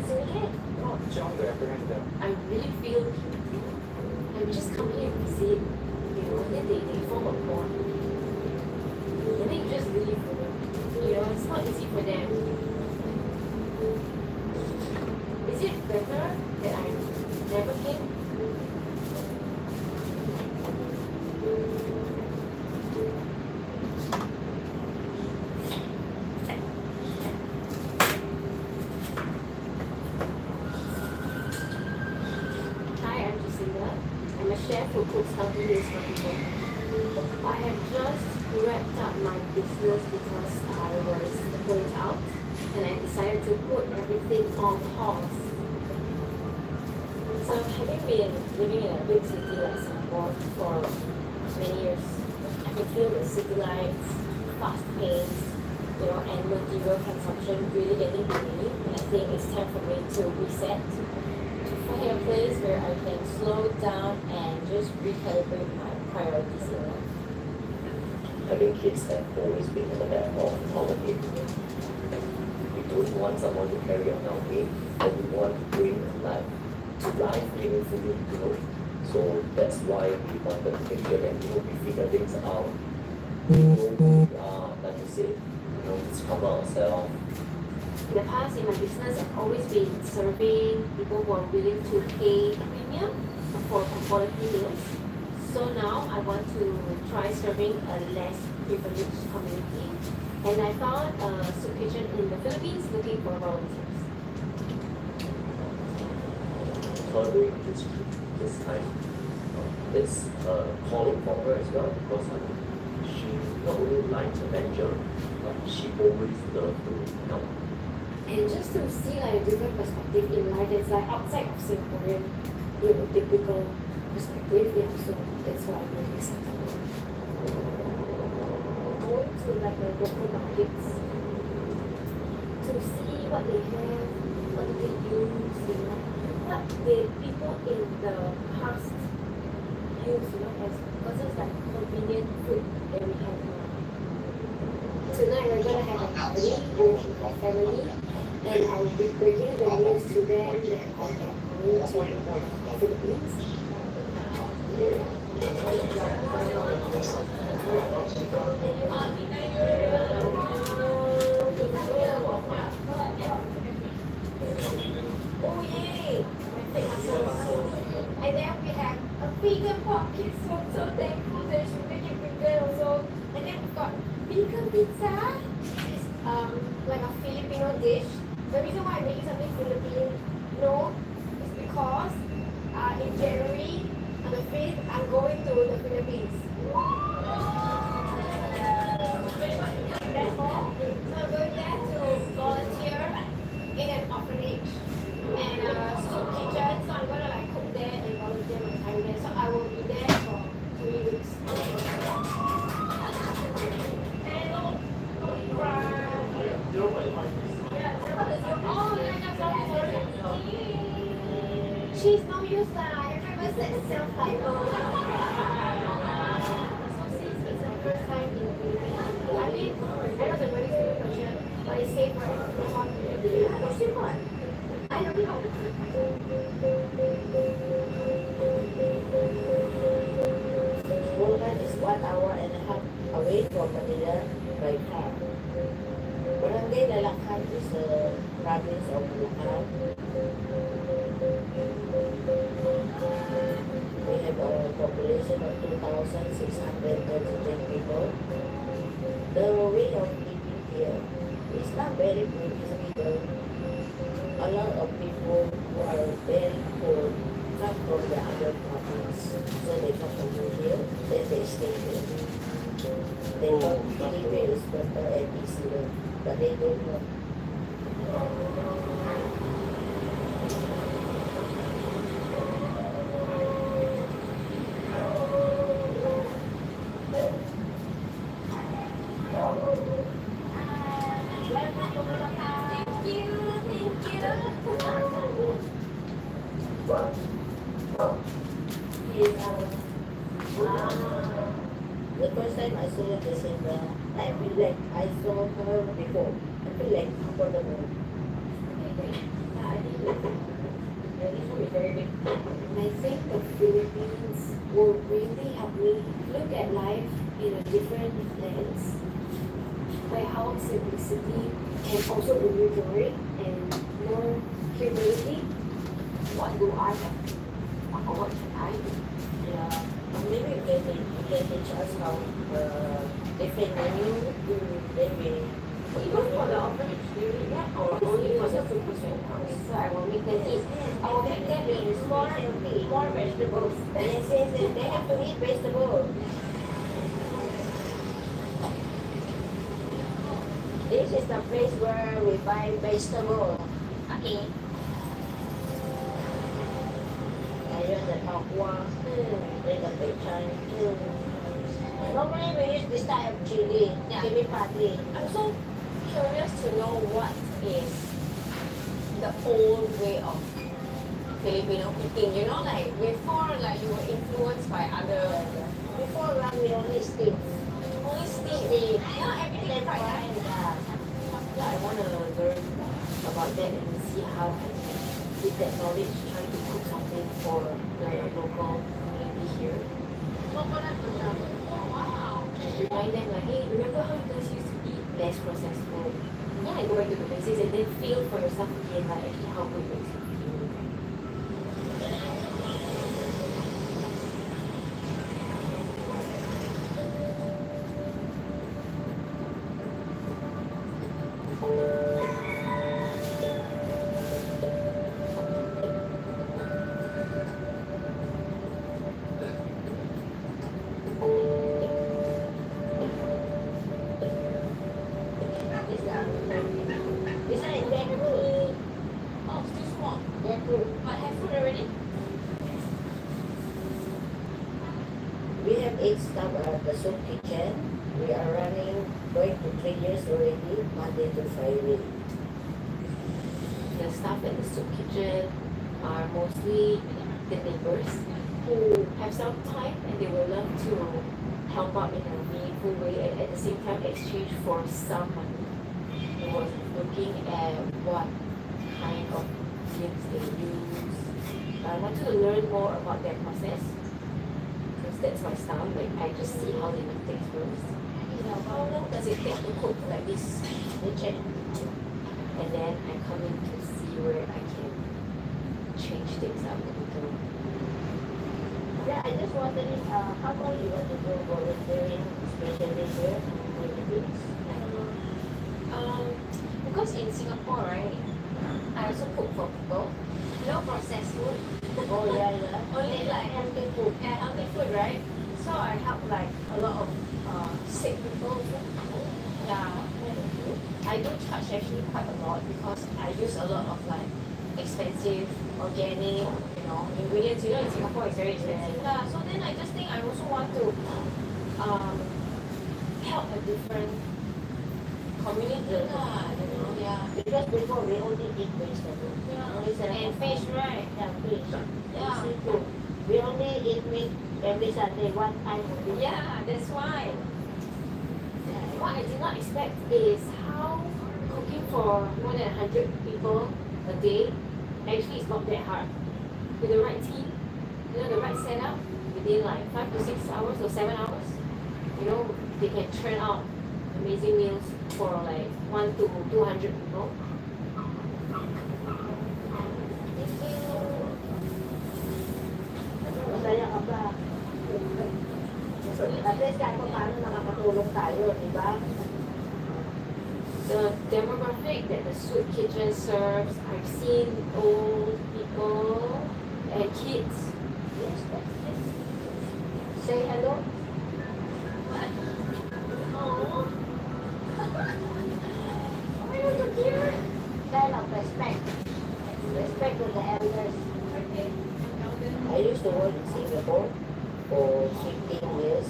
dancing again. I really feel guilty. And we just come here and visit, and then they form a bond. And then you just leave. It's not easy for them. Is it better that I never came? Chef who cooks healthy meals for people. I have just wrapped up my business because I was burnt out and I decided to put everything on pause. So having been living in a big city like Singapore for many years, I can feel the city lights, fast pace, and material consumption really getting to me, and I think it's time for me to reset. Find a place where I can slow down and just recalibrate my priorities in life. Having kids have always been in the back of our head. We don't want someone to carry on our head, but we want to bring life meaningfully, So that's why we wanted to make sure that we figure things out. We know who we are, like you said, discover ourselves. In the past, in my business, I've always been serving people who are willing to pay premium for quality meals. So now I want to try serving a less privileged community. And I found a soup kitchen in the Philippines looking for volunteers. During this time, it's calling for her as well because she not only likes the venture, but she always loves to help. And just to see a different perspective in life, it's outside of Singaporean, typical perspective. Yeah, so that's why I'm really excited. Going to the local markets to see what they have, what do they use, what the people in the past use, versus convenient food that we have now. Tonight we're gonna have a party with my family. And I'll be bringing the news to them that I am going to the Philippines. Oh yay! And then we have a vegan pork pizza. So thankful that she make it vegan also. And then we've got vegan pizza. It's like a Filipino dish. The reason why I'm making something Filipino is because in January, on the 5th, I'm going to the Philippines. Therefore, so I'm going there to volunteer in an orphanage and soup kitchen. So I'm going to cook there and volunteer my time there. So I will be there for 3 weeks. She's no use now. Everyone said self-titled. So since it's the first time in the Philippines, I mean, I know the very simple question, but it's safe for everyone. It's simple. I don't know. Bulacan is 1 hour and a half away from Manila by car. Barangay Lalakhan is a province of Bulacan. We have a population of 2,633 people. The way of living here is not very good. A lot of people who are very poor come from the other province. So they come over here, then they stay here. They don't really is better and easier, but they don't know. The first time I saw Jacinda, I feel like I saw her before. I feel like comfortable. Okay, great. I think food is very big. I think the Philippines will really help me look at life in a different lens, by how simplicity can also bring you joy and more humility. What do I have? Or what can I do? Yeah. Maybe you can teach us how different menu, then we Even for the orphanage, do you need that? Or only for the food house? So I will make them eat. I will make them eat more vegetables. yes, they have to eat vegetables. This is the place where we buy vegetable. Okay. Ayun, the tokwa, then the pechay. Normally we use this type of chili, Yeah. chili padi. I'm so curious to know what is the old way of Filipino cooking. You know, like before, like you were influenced by other. Before run, we only steam. Only steam. Steam. Yeah, And everything then fried. fry, Right? yeah. Yeah, I want to learn about that and see how I can, with that knowledge, try to cook something for the local community here. Coconut masarap. Wow. Remind them like, hey, remember how you guys used to eat less processed food? Yeah, go back to the basics and then feel for yourself again, like actually how good it makes you feel. This one is jackfruit. Oh, still small. Jackfruit. But have food already? We have 8 staff at the soup kitchen. We are running, going to 3 years already, Monday to Friday. The staff at the soup kitchen are mostly the neighbors who have some time and they will love to help out in a meaningful way and at the same time exchange for some money. I was looking at what kind of things they use. I wanted to learn more about their process because that's my style. Like I just see how they do things first. You know, how long does it take to cook like this? They check. And then I come in to see where I can change things up a little. Yeah, I just wondering how long you want to go volunteering, especially here in the Philippines? Because in Singapore, right, I also cook for people. No processed food. Oh yeah. Only like Healthy food. yeah, healthy food, right? So I help like a lot of sick people. Yeah. I do charge actually quite a lot because I use a lot of like expensive organic, you know, ingredients. You know, in Singapore it's very expensive. Yeah. So then I just think I also want to help a different community lah, you know, yeah. Because before we only eat vegetables. Yeah. Only And fish, right? Yeah, fish. Yeah. Seafood. We only eat meat every Sunday, one time a week. Yeah, that's why. What I did not expect is how cooking for more than 100 people a day actually is not that hard. With the right team, you know, the right setup, within like 5 to 6 hours or 7 hours, you know, they can churn out amazing meals for like 1 to 200 people. Masaya ka ba? At least kahit pa paano nakakatulong tayo, di ba? The demographic that the soup kitchen serves, I've seen old people and kids. Yes, that's it. Say hello. What? Oh. Why are you here? Kind of respect. Respect to the elders. Okay. I used to work in Singapore for 15 years.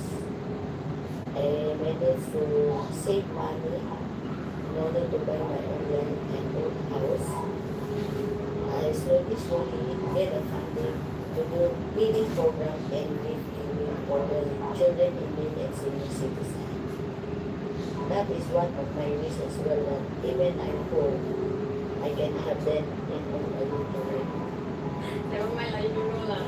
I managed to save money in order to buy my own land and own house. I slowly get a funding to do feeding program and gift giving for the children in need and senior citizens. That is one of my reasons as well that even I'm poor, I can have that in a good way. Never mind, like you know lah.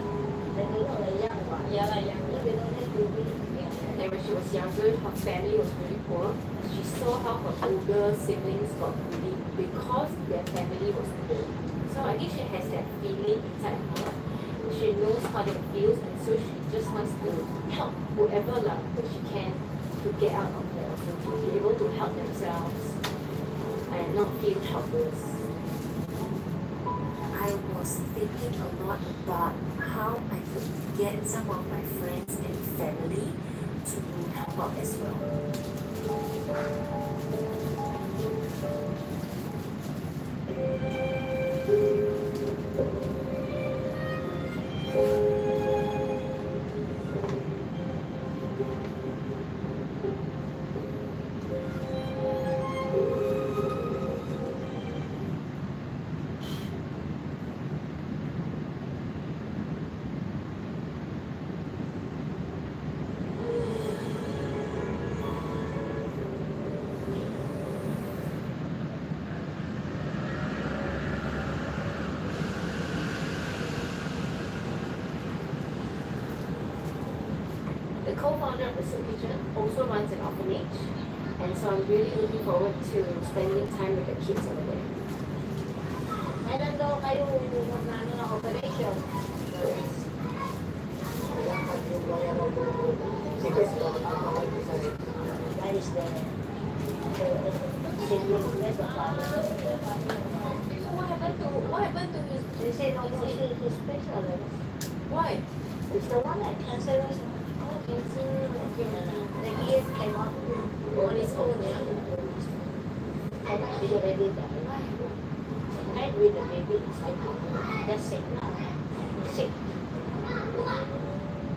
Then you know, like young one. Yeah, like young. You don't have to be young. And when she was younger, her family was really poor. She saw how her older siblings got bullied because their family was poor. So I think she has that feeling inside her. She knows how that feels, and so she just wants to help whoever that she can to get out of that, to be able to help themselves and not feel helpless. I was thinking a lot about how I could get some of my friends and family to help out as well. The co-founder of the Soup Kitchen also runs an orphanage, and so I'm really looking forward to spending time with the kids over there. Kailan daw kayo mag-ano ng operation? That is the siblings met the father. So what happened to his? They say no, he's specialist. Why? It's the one that cancerous. Oh, cancer. The ears came up On his own, yeah. and he already died. Died with the baby inside. That's sick now. Sick.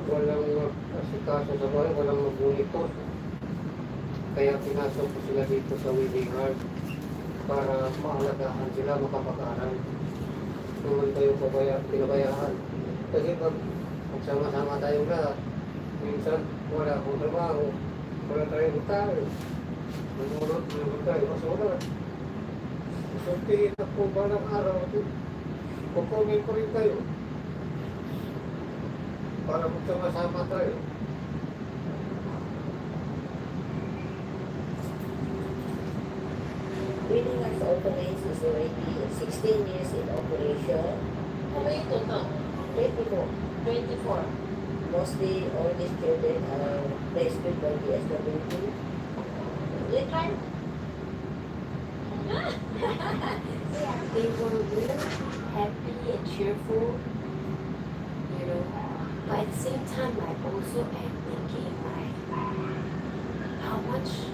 Walang asikaso sa bahay, walang magbunipot. Kaya pinasok ko sila dito sa Weaving Heart para maalagaan sila, makapag-aral. Naman tayo pinabayaan. Kasi pag magsama-sama tayong lahat, minsan wala akong trabaho, wala tayong tayo. Nangunod tayo, masulat. So, tingin ako balang araw, kukunin ko rin tayo. Para magsama-sama tayo. Weaving Heart Orphanage is already 16 years in operation. How many total? 24. 24. Mostly all these children are rescued by the SWD. You try? They were really happy and cheerful, you know. But at the same time, I also am thinking like how much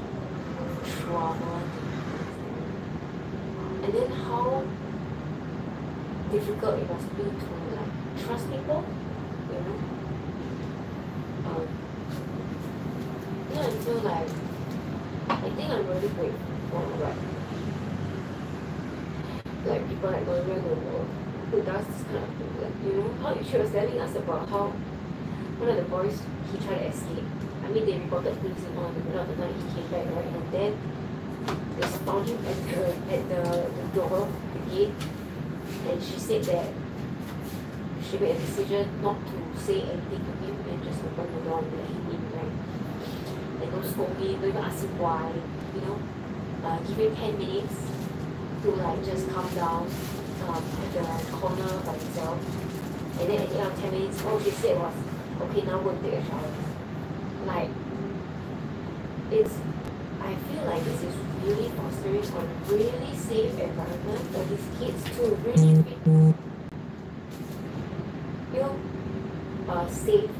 trauma, and then how difficult it must be to like trust people, you know. Yeah, I feel like I think I'm really grateful, right? Like people like Gloria who does this kind of thing. Like, you know, how she was telling us about how one of the boys, he tried to escape. I mean, they reported police and all, in the middle of the night he came back, right? And then they found him at the door, the gate, and she said that she made a decision not to say anything to him and just open the door and let him in, right? And don't scold him, don't even ask him why, you know. Give him 10 minutes to like just calm down at the corner by himself. And then at the end of 10 minutes, all she said was, okay, now go and take a shower. Like, I feel like this is really fostering a really safe environment for these kids to really feel safe.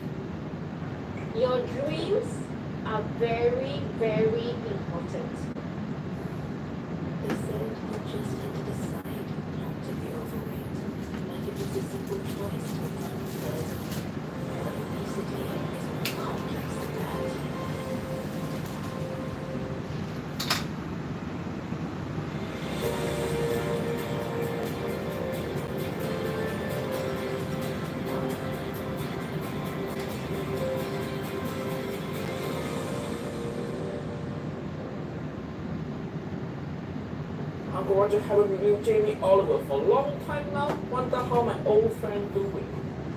Your dreams are very, very important. They said you just had to decide not to be overweight. Like it was a simple choice. But obesity is more complex than that. Uncle Roger haven't reviewed Jamie Oliver for a long time now. Wonder how my old friend doing.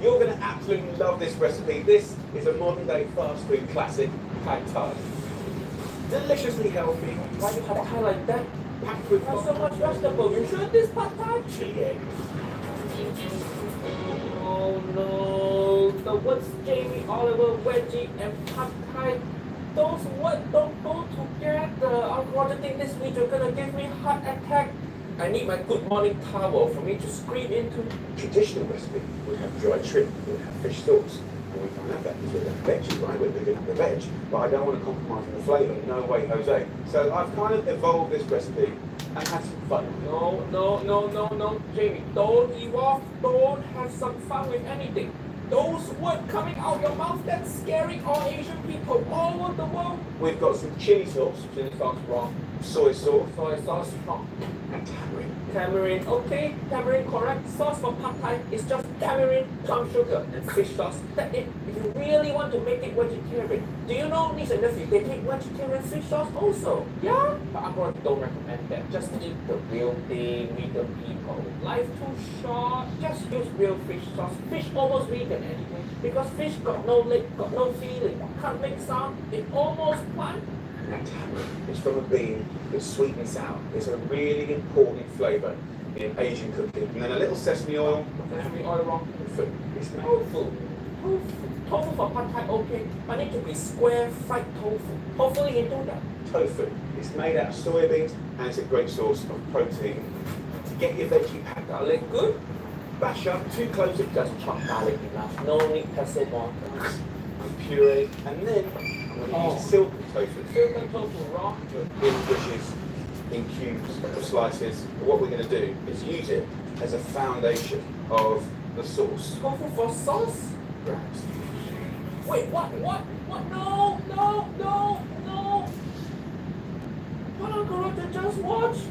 You're going to absolutely love this recipe. This is a modern day fast food classic, pad thai. Deliciously healthy. Why you pad thai like that? Packed with Why so much vegetable? You sure this pad thai? chili egg. Oh no, the words Jamie Oliver, veggie and pad thai, those words don't go together. Uncle Roger think this week you're gonna give me heart attack. I need my good morning towel for me to scream into. Traditional recipe would have dried shrimp, it would have fish sauce. And we can't have that because we're going to veggie, right? We're going to have the veg. But I don't want to compromise on the flavour. No way, Jose. So I've kind of evolved this recipe and had some fun. No, Jamie, don't evolve, don't have some fun with anything. Those words coming out your mouth, that's scaring all Asian people all over the world. We've got some chili sauce, Chili sauce wrong, soy sauce, soy sauce wrong. and tamarind. Tamarind, okay, tamarind correct. Sauce for pad thai is just tamarind, plum sugar, and fish sauce. That's it. If you really want to make it vegetarian, do you know niece and nephew, they take vegetarian fish sauce also? Yeah? But Uncle Roger don't recommend that. Just eat the real thing, vegan people. Life too short, just use real fish sauce. Fish almost vegan anyway, because fish got no leg, got no feeling, can't make sound, it almost plant. And tamarind is from a bean that's sweet and sour. It's a really important flavour in Asian cooking. And then a little sesame oil. Sesame oil wrong. Food. It's made Tofu. Tofu for pad thai, okay. But need to be square fried tofu. Hopefully you do that. tofu. It's made out of soybeans and it's a great source of protein. To get your veggie pad thai, Garlic good? bash up 2 cloves of Just chop garlic enough. No need pestle more. and puree. And then I'm going to use silken tofu. Silken tofu raw. In dishes, in cubes or slices. What we're going to do is use it as a foundation of the sauce. Tofu for sauce? Perhaps. Wait, what? No. What Uncle Roger just watched?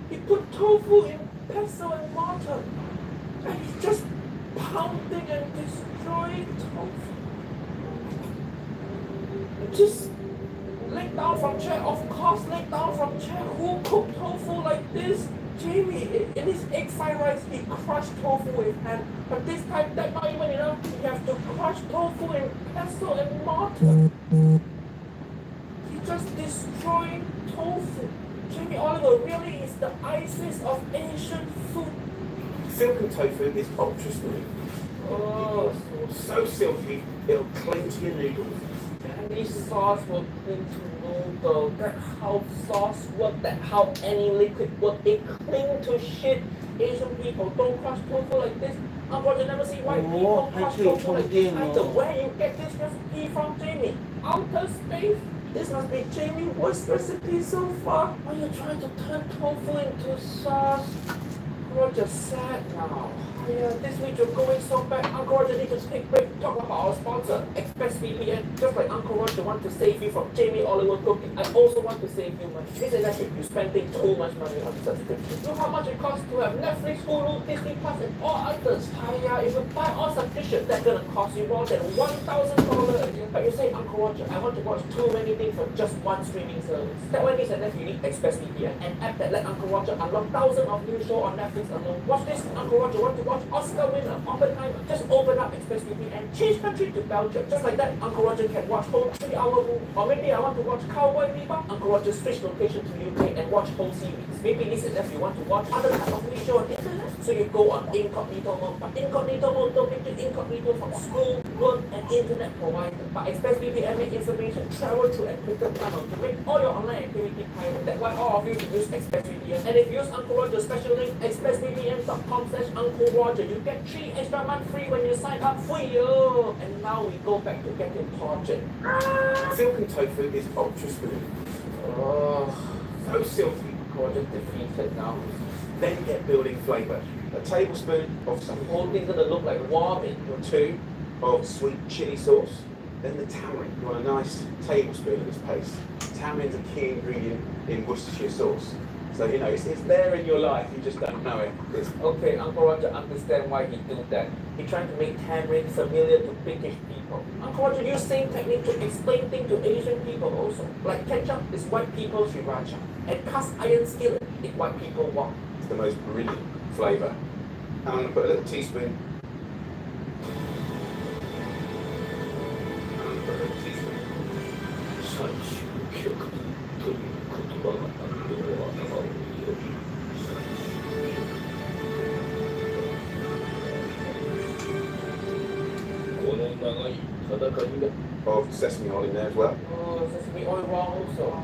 He put tofu in pestle and mortar. And he's just pounding and destroying tofu. Just leg down from chair, of course, leg down from chair. Who cooked tofu like this? Jamie, in his egg fried rice, he crushed tofu with hand. But this time, that's not even enough. He has to crush tofu in pestle and mortar. He just destroyed tofu. Jamie Oliver really is the ISIS of Asian food. Silken tofu is ultra smooth. Oh, So silky, it'll cling to your noodles. any sauce will cling to noodle. That's how sauce works. That's how any liquid works. They cling to shit. Asian people don't crush tofu like this. Uncle Roger never see white people crush tofu like this either. Where you get this recipe from, Jamie? Outer space? This must be Jamie's worst recipe so far. Why are you trying to turn tofu into sauce? Roger sad now. Yeah, this week you're going so bad. Uncle Roger needs to take a break. Talk about our sponsor, ExpressVPN. Just like Uncle Roger want to save you from Jamie Oliver cooking, I also want to save you money. Isn't that if you're spending too much money on subscription? You know how much it costs to have Netflix, Hulu, Disney Plus, and all others? Yeah, if you buy all subscriptions, that's gonna cost you more than $1,000 a year. But you say, Uncle Roger, I want to watch too many things for just one streaming service. That way means that you need ExpressVPN, an app that let Uncle Roger unlock thousands of new shows on Netflix alone. Watch this, Uncle Roger want to watch Oscar winner, Oppenheimer. Just open up ExpressVPN, change country to Belgium. Just like that, Uncle Roger can watch whole 3-hour movie. Or maybe I want to watch Cowboy Bebop. Uncle Roger switch location to UK and watch whole series. Maybe this is if you want to watch other type of new show on the internet. So you go on incognito mode. But incognito mode don't make it incognito from school, work, and internet provider. But ExpressVPN make information travel to encrypted tunnel to make all your online activity private. That's why all of you should use ExpressVPN. And if you use Uncle Roger's special link, expressvpn.com/Uncle Roger, you get 3 extra months free when you sign up for you. And now we go back to getting tortured. Silken tofu is ultra smooth. Oh, So silky. Roger defeated now. Then get building flavour. A tablespoon of The some whole thing's gonna look like warming. or 2 of sweet chili sauce. Then the tamarind. You want a nice tablespoon of this paste. Tamarind's a key ingredient in Worcestershire sauce. So, you know, it's there in your life, you just don't know it. It's, Okay, Uncle Roger understand why he do that. He trying to make tamarind familiar to British people. Uncle Roger use same technique to explain things to Asian people also. Like ketchup is white people's sriracha, and cast iron skillet is white people wok. it's the most brilliant flavour. And I'm going to put a little teaspoon. And I'm going to put a little teaspoon. 最終局という言葉があるのは青いより この長い戦いが Of sesame oil in there as well. Oh, sesame oil wrong also.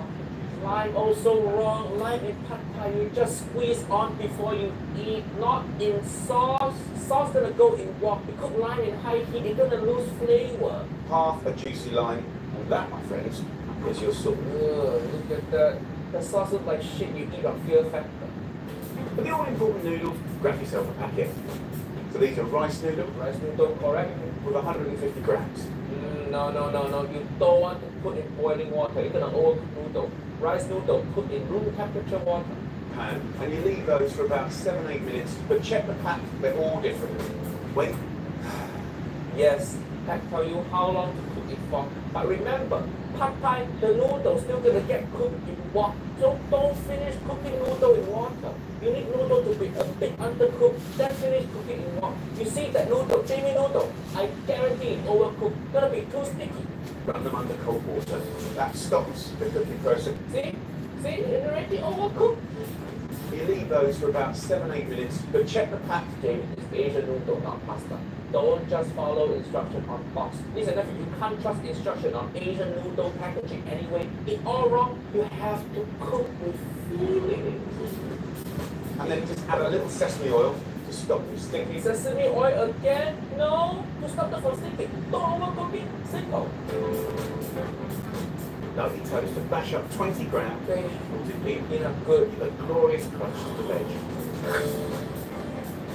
Lime also wrong. Lime in pad thai you just squeeze on before you eat, not in sauce. Sauce gonna go in wok. You cook lime in high heat, it's gonna lose flavor. Half a juicy lime, and that, my friends, is your soup. Look at that. The sauce looks like shit you eat on Fear Factor. But the all-important noodles, grab yourself a packet. So these are rice noodles Rice noodle, correct? with 150 grams. No. You don't want to put in boiling water. You're gonna overcook noodle. Rice noodle, put in room temperature water. Pan. And you leave those for about 7-8 minutes, but check the pack, they're all different. When Yes, that tell you how long to cook it for. But remember, pad thai, the noodle still gonna get cooked in wok. So don't finish cooking noodle in water. You need noodle to be a bit undercooked, then finish cooking in wok. You see that noodle, Jamie noodle, I guarantee it overcooked. Gonna be too sticky. run them under cold water, that stops the cooking process. See? It's already overcooked. You leave those for about 7-8 minutes, but check the pack. Jamie, it's Asian noodle, not pasta. Don't just follow instruction on box. Listen, if you can't trust instruction on Asian noodle packaging anyway, it's all wrong. You have to cook with feeling. And then just add a little sesame oil to stop them stinking. Sesame oil again? No, to stop them from sticking. Don't overcook it. Simple. Lovely toast to bash up 20 grams. Okay, Salted beef. you know, good. A glorious crunch to the veg.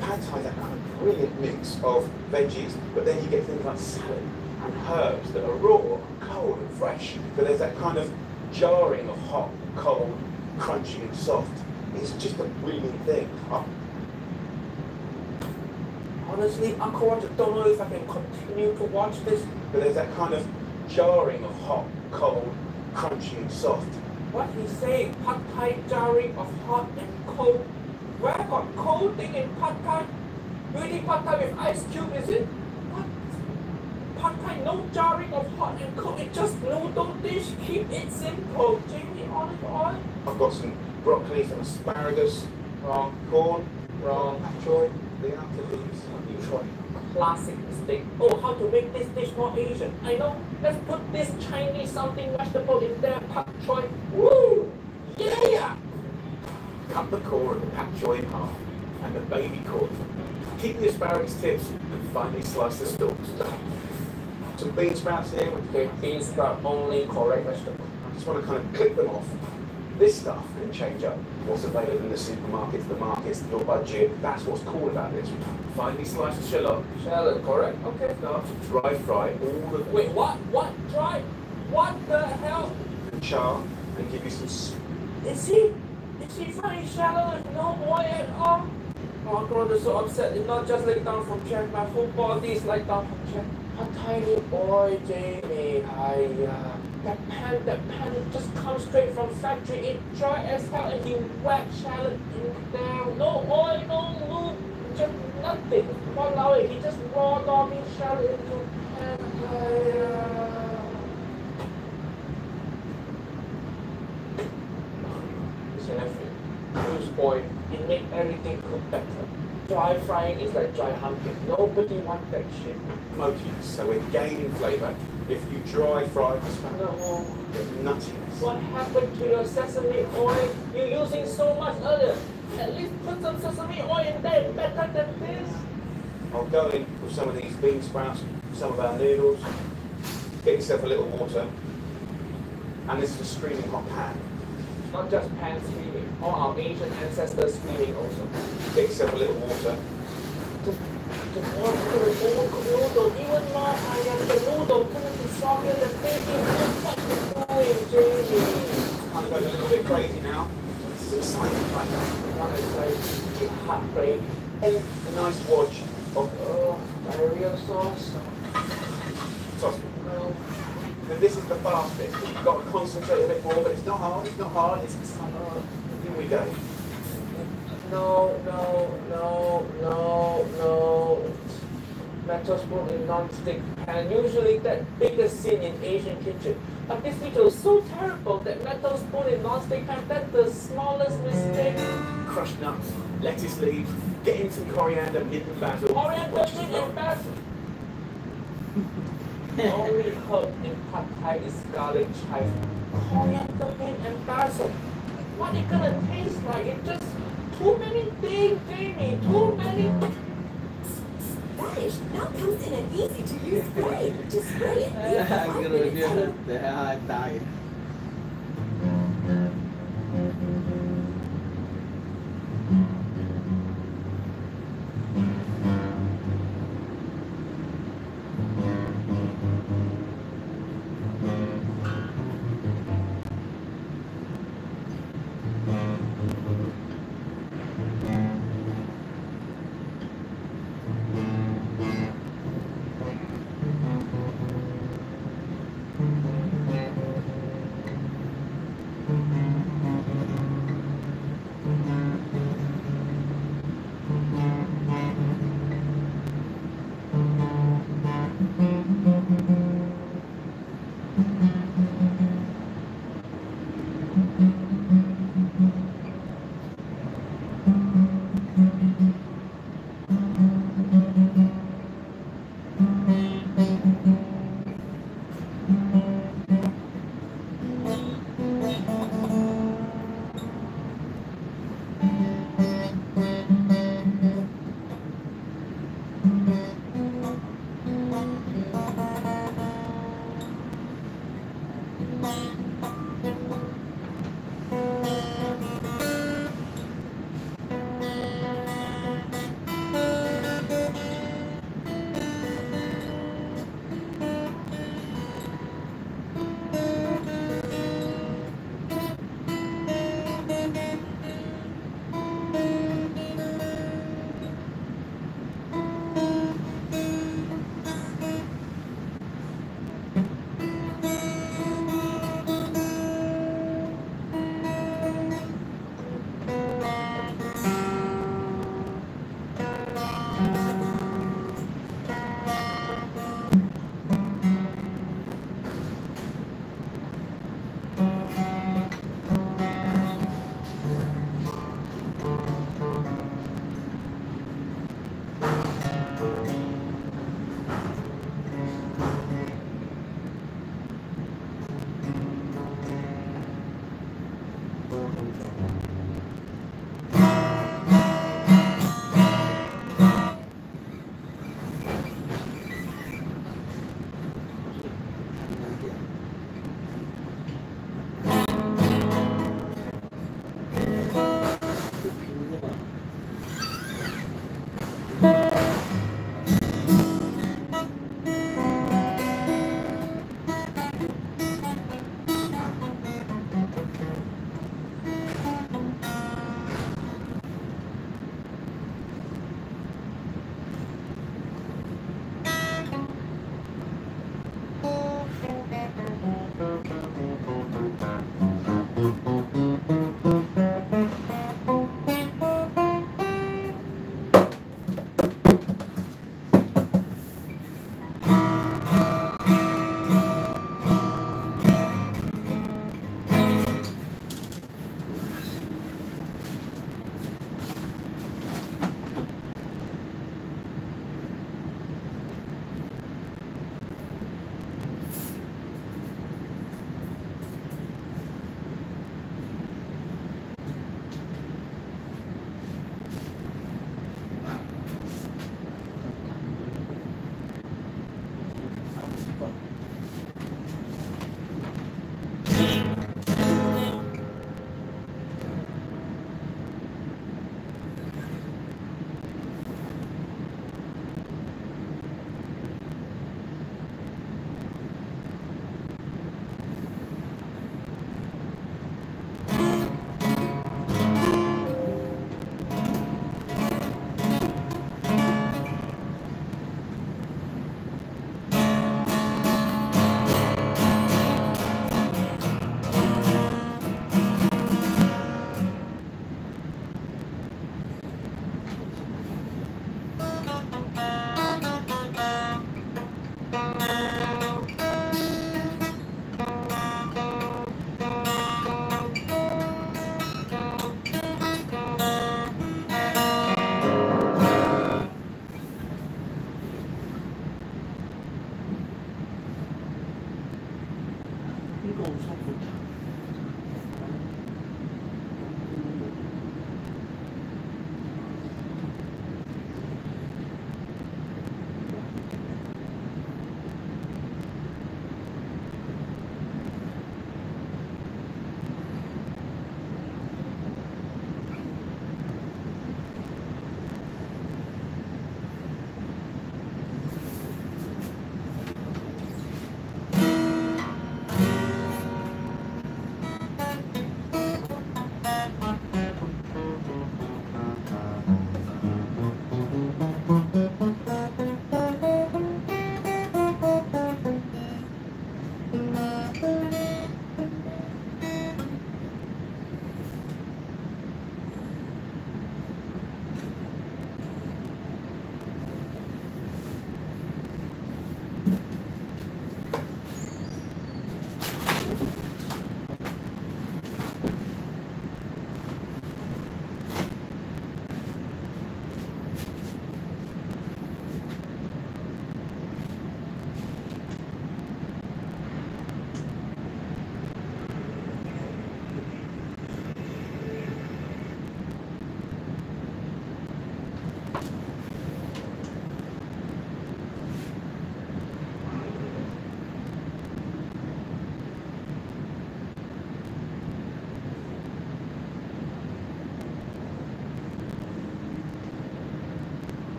Pad Thai is that kind of brilliant mix of veggies, but then you get things like salad and herbs that are raw, and cold and fresh. So there's that kind of jarring of hot, cold, crunchy and soft. It's just a brilliant thing. Honestly, Uncle Roger don't know if I can continue to watch this. But there's that kind of jarring of hot, cold, crunchy and soft. What he's saying, pad thai jarring of hot and cold. Where got cold thing in pad thai? You eating pad thai with ice cube, is it? What? Pad thai, no jarring of hot and cold. It's just noodle dish. Keep it simple. Jamie, olive oil. I've got some broccoli, some asparagus, Wrong. corn, Wrong. pak choy, the outer leaves, you try. Classic mistake. Oh, how to make this dish more Asian? I know. Let's put this Chinese something vegetable in there. Pak choy. Woo! Yeah! Cut the core of the pak choy in half and the baby corn. Keep the asparagus tips and finally slice the stalks. Some bean sprouts here. Okay, bean sprout only correct vegetable. I just want to kind of clip them off. This stuff can change up what's available in the supermarkets, the markets, your budget. That's what's cool about this. Finely sliced the shallot. Shallot, correct? Okay. Start to dry fry all of Wait, what? What? Dry? What the hell? the char and give you some Is he frying shallot with no oil at all? Oh, Uncle Roger's so upset. It's not just laid down from chair. My whole body is laid down from chair. A tiny boy, Jamie. That pan just comes straight from factory. It dry as hell and he whack shallot in there. No oil, no lube, just nothing. Walao, he just raw dogging shallot into pan. Listen, nephew. Use oil. It makes everything cook better. Dry frying is like dry humping. Nobody wants that shit. smokiness, so we're gaining flavour. If you dry fry the asparagus, No. there's nuttiness. What happened to your sesame oil? You're using so much earlier. At least put some sesame oil in there. Better than this. I'll go in with some of these bean sprouts, some of our noodles. Get yourself a little water. And this is a screaming hot pan. Not just pan screaming. All our Asian ancestors screaming also. Get yourself a little water. The overcooked noodle, even more higher, the noodle couldn't be stronger than thinking. What are you doing, Jamie? Kind of goes a little bit crazy now. This is exciting, like that. One of those heartbreak. And a nice watch of diarrhea sauce. Sauce. And this is the fast bit. You've got to concentrate a bit more, but it's not hard. It's not hard. It's just like, here we go. No. Metal spoon in non-stick pan. Usually that biggest sin in Asian kitchen. But this video is so terrible that metal spoon in non-stick pan, that's the smallest mistake. Crushed nuts, lettuce leaves, get in some coriander, mint and basil. Coriander, mint and basil. Only herb in pad thai is garlic chive. Coriander, mint and basil. What it gonna taste like? It's just too many things, Jamie. Too many. Spanish now comes in an easy to use way. Just spray it. Cái rồi kia để hai tay.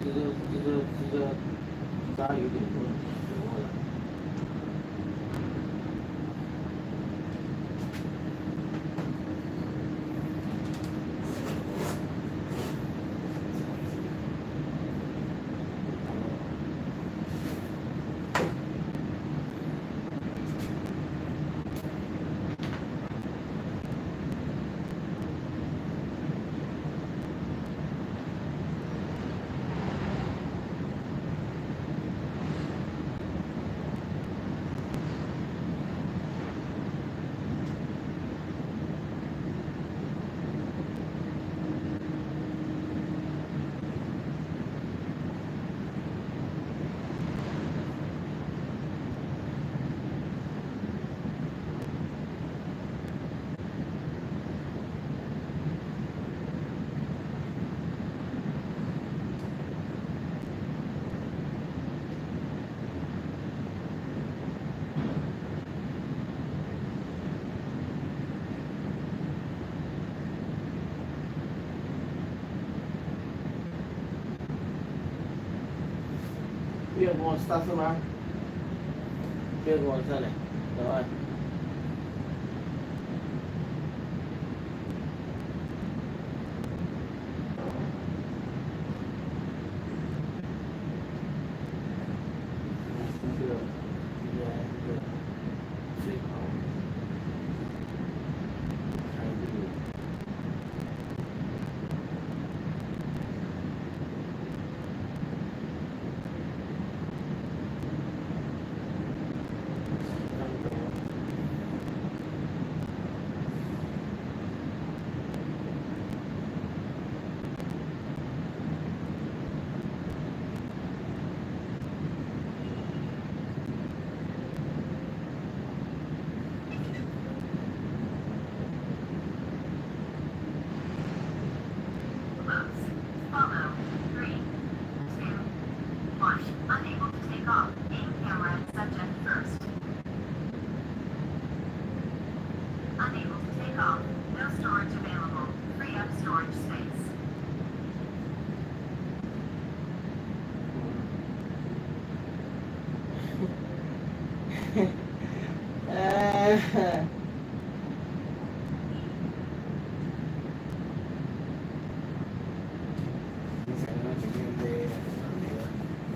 这渣有点多了。别给我三四万，别给我这里，对吧？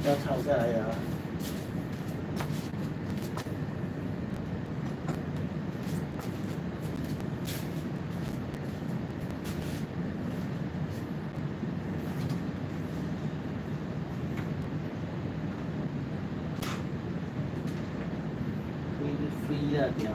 要吵架了呀！飞了屌！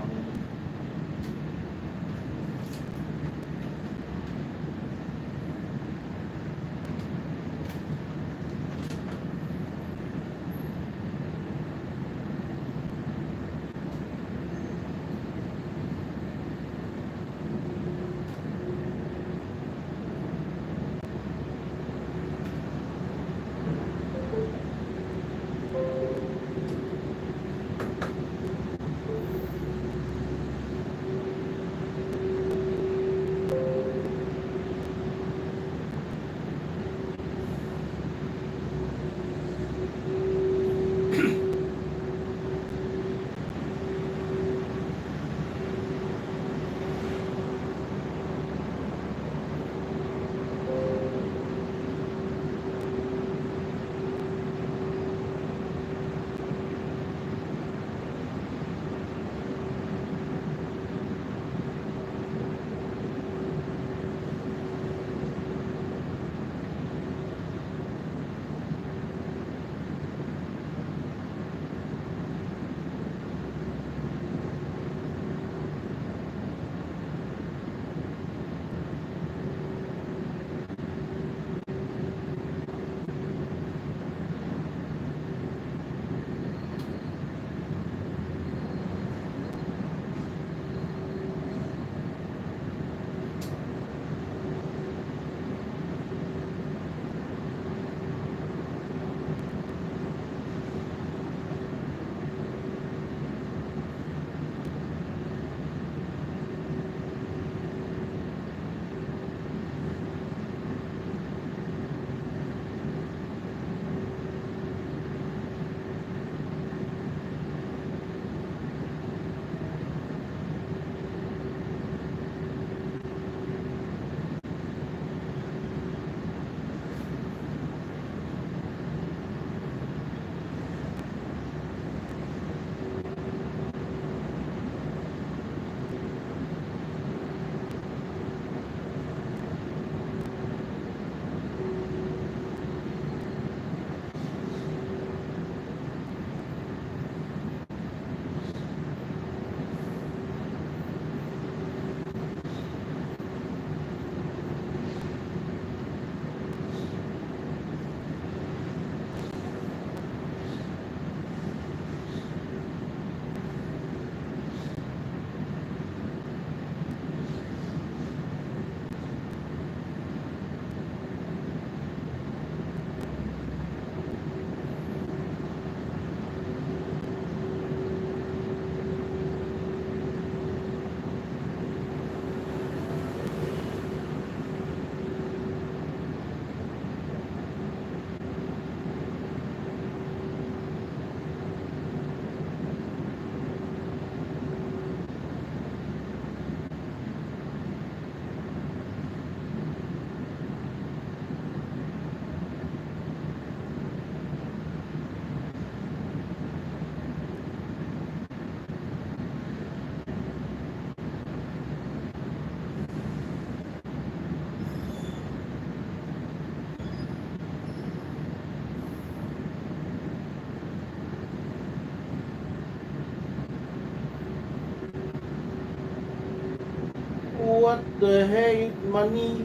What the heck? Money?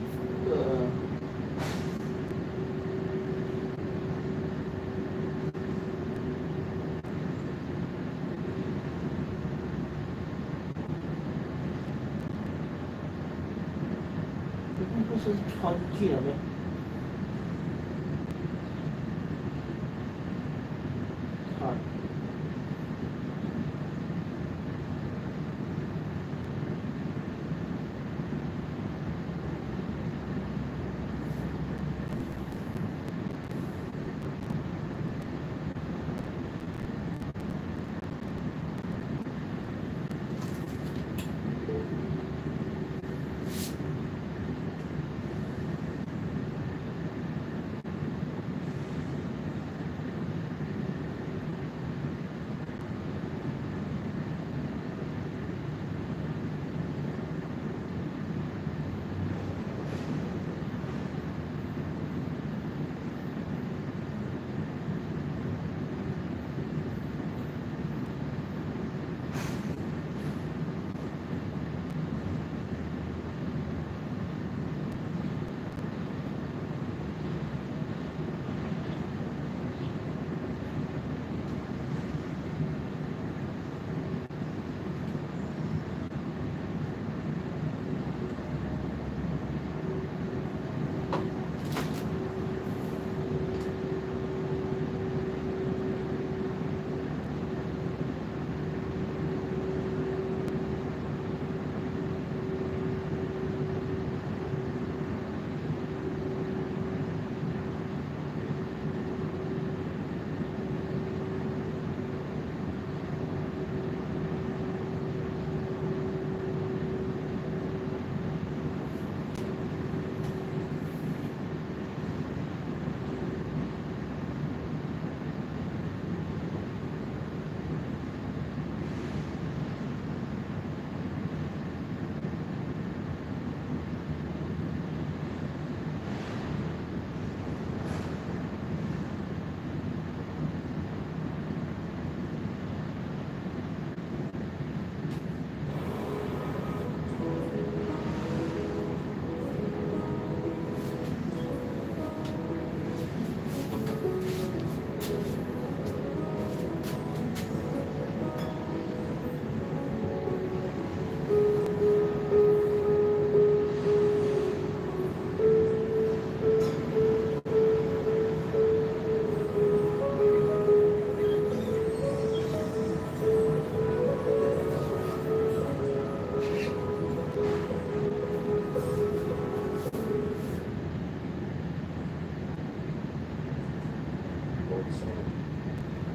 不是传出去了没？看。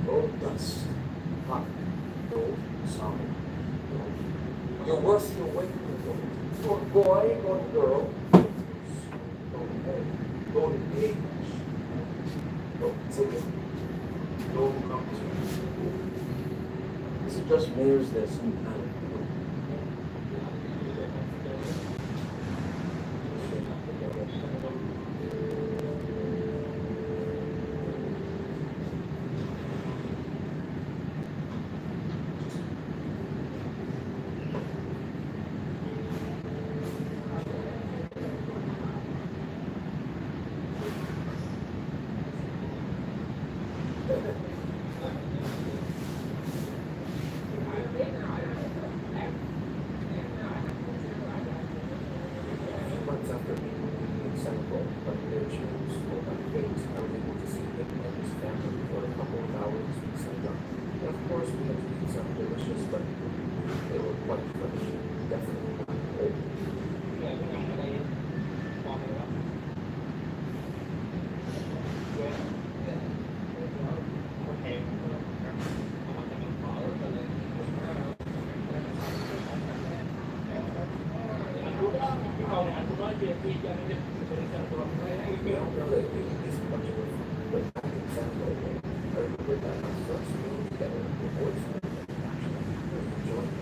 Gold dust, hot, gold, solid, gold. You're worth your weight in gold. Gold boy, gold girl, gold head, gold age, gold ticket, gold competition. Is it just me or is there some kind of months after being in Senegal, but their children spoke on face, I was able to see him and his family for a couple of hours in Saigon. And of course, we had to eat some delicious, but they were quite fresh. Definitely not old. We don't know that we this much of but back in Senegal, I remember that our first meal together, the boys actually really enjoyed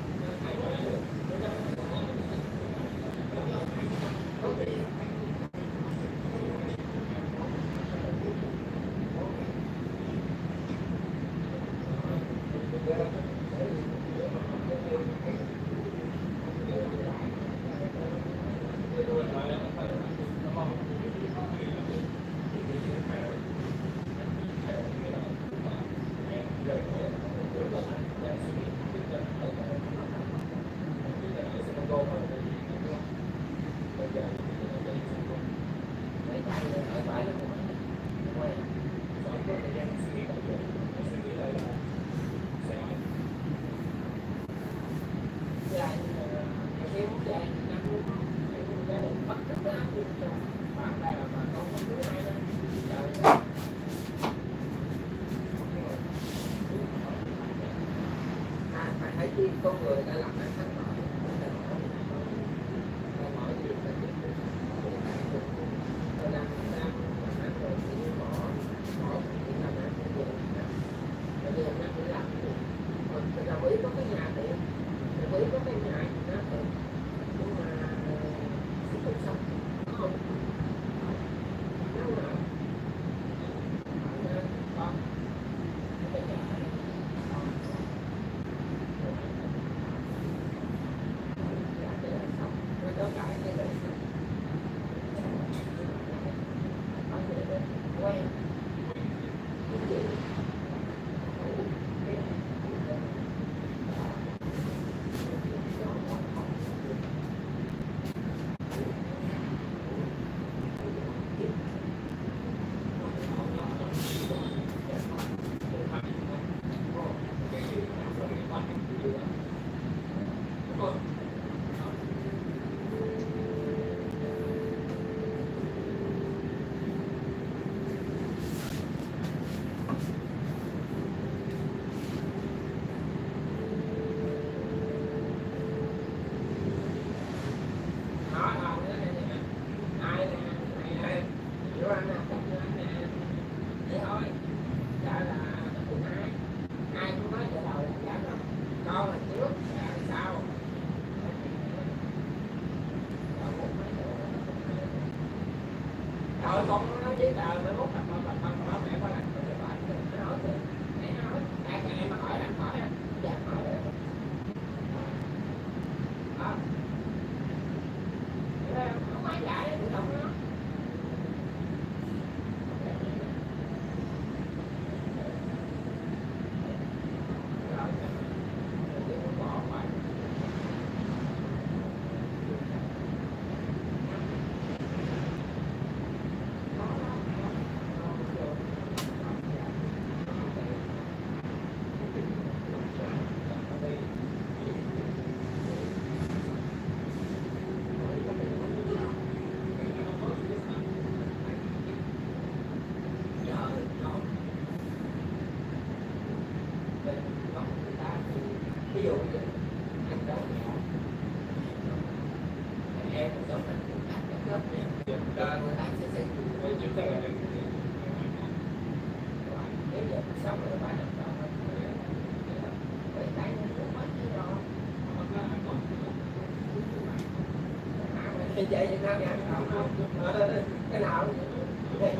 cô mà bây giờ mấy cái ở bãi nó cũng quay rồi có thời gian suy nghĩ lại là sẽ dài nhiều khi dài năm gia đình bắt tất cả luôn cho bạn bè mà con không thứ hai đó phải thấy chi con người đã làm ăn thắng nổi mọi việc là chuyện tôi làm ăn rồi thì bỏ thì làm ăn cũng được bây giờ nó chỉ làm mình đồng ý có cái nhà thì đồng ý có cái nhà thì nó thì nhưng mà không xong không nó là con bây giờ con nói giấy tờ mới mốt là con mẹ qua lại nó nói em mà hỏi anh hỏi anh dạ hỏi không ai dạy tự động nó ví dụ như anh đâu em cũng giống anh cũng thắt cái khớp này người ta sẽ xây nếu giờ xong rồi bạn làm sao vậy tay nó cũng mất gì rồi vậy Việt Nam nhà cái nào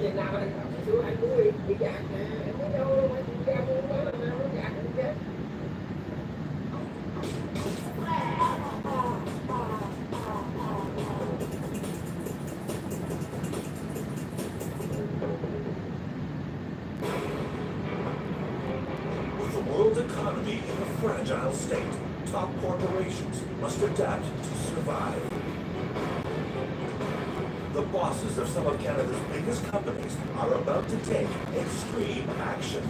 Việt Nam anh xuống anh cũng bị gạt em có đâu đâu mà ra mua nó làm sao nó gạt anh chết. With the world's economy in a fragile state, top corporations must adapt to survive. The bosses of some of Canada's biggest companies are about to take extreme action.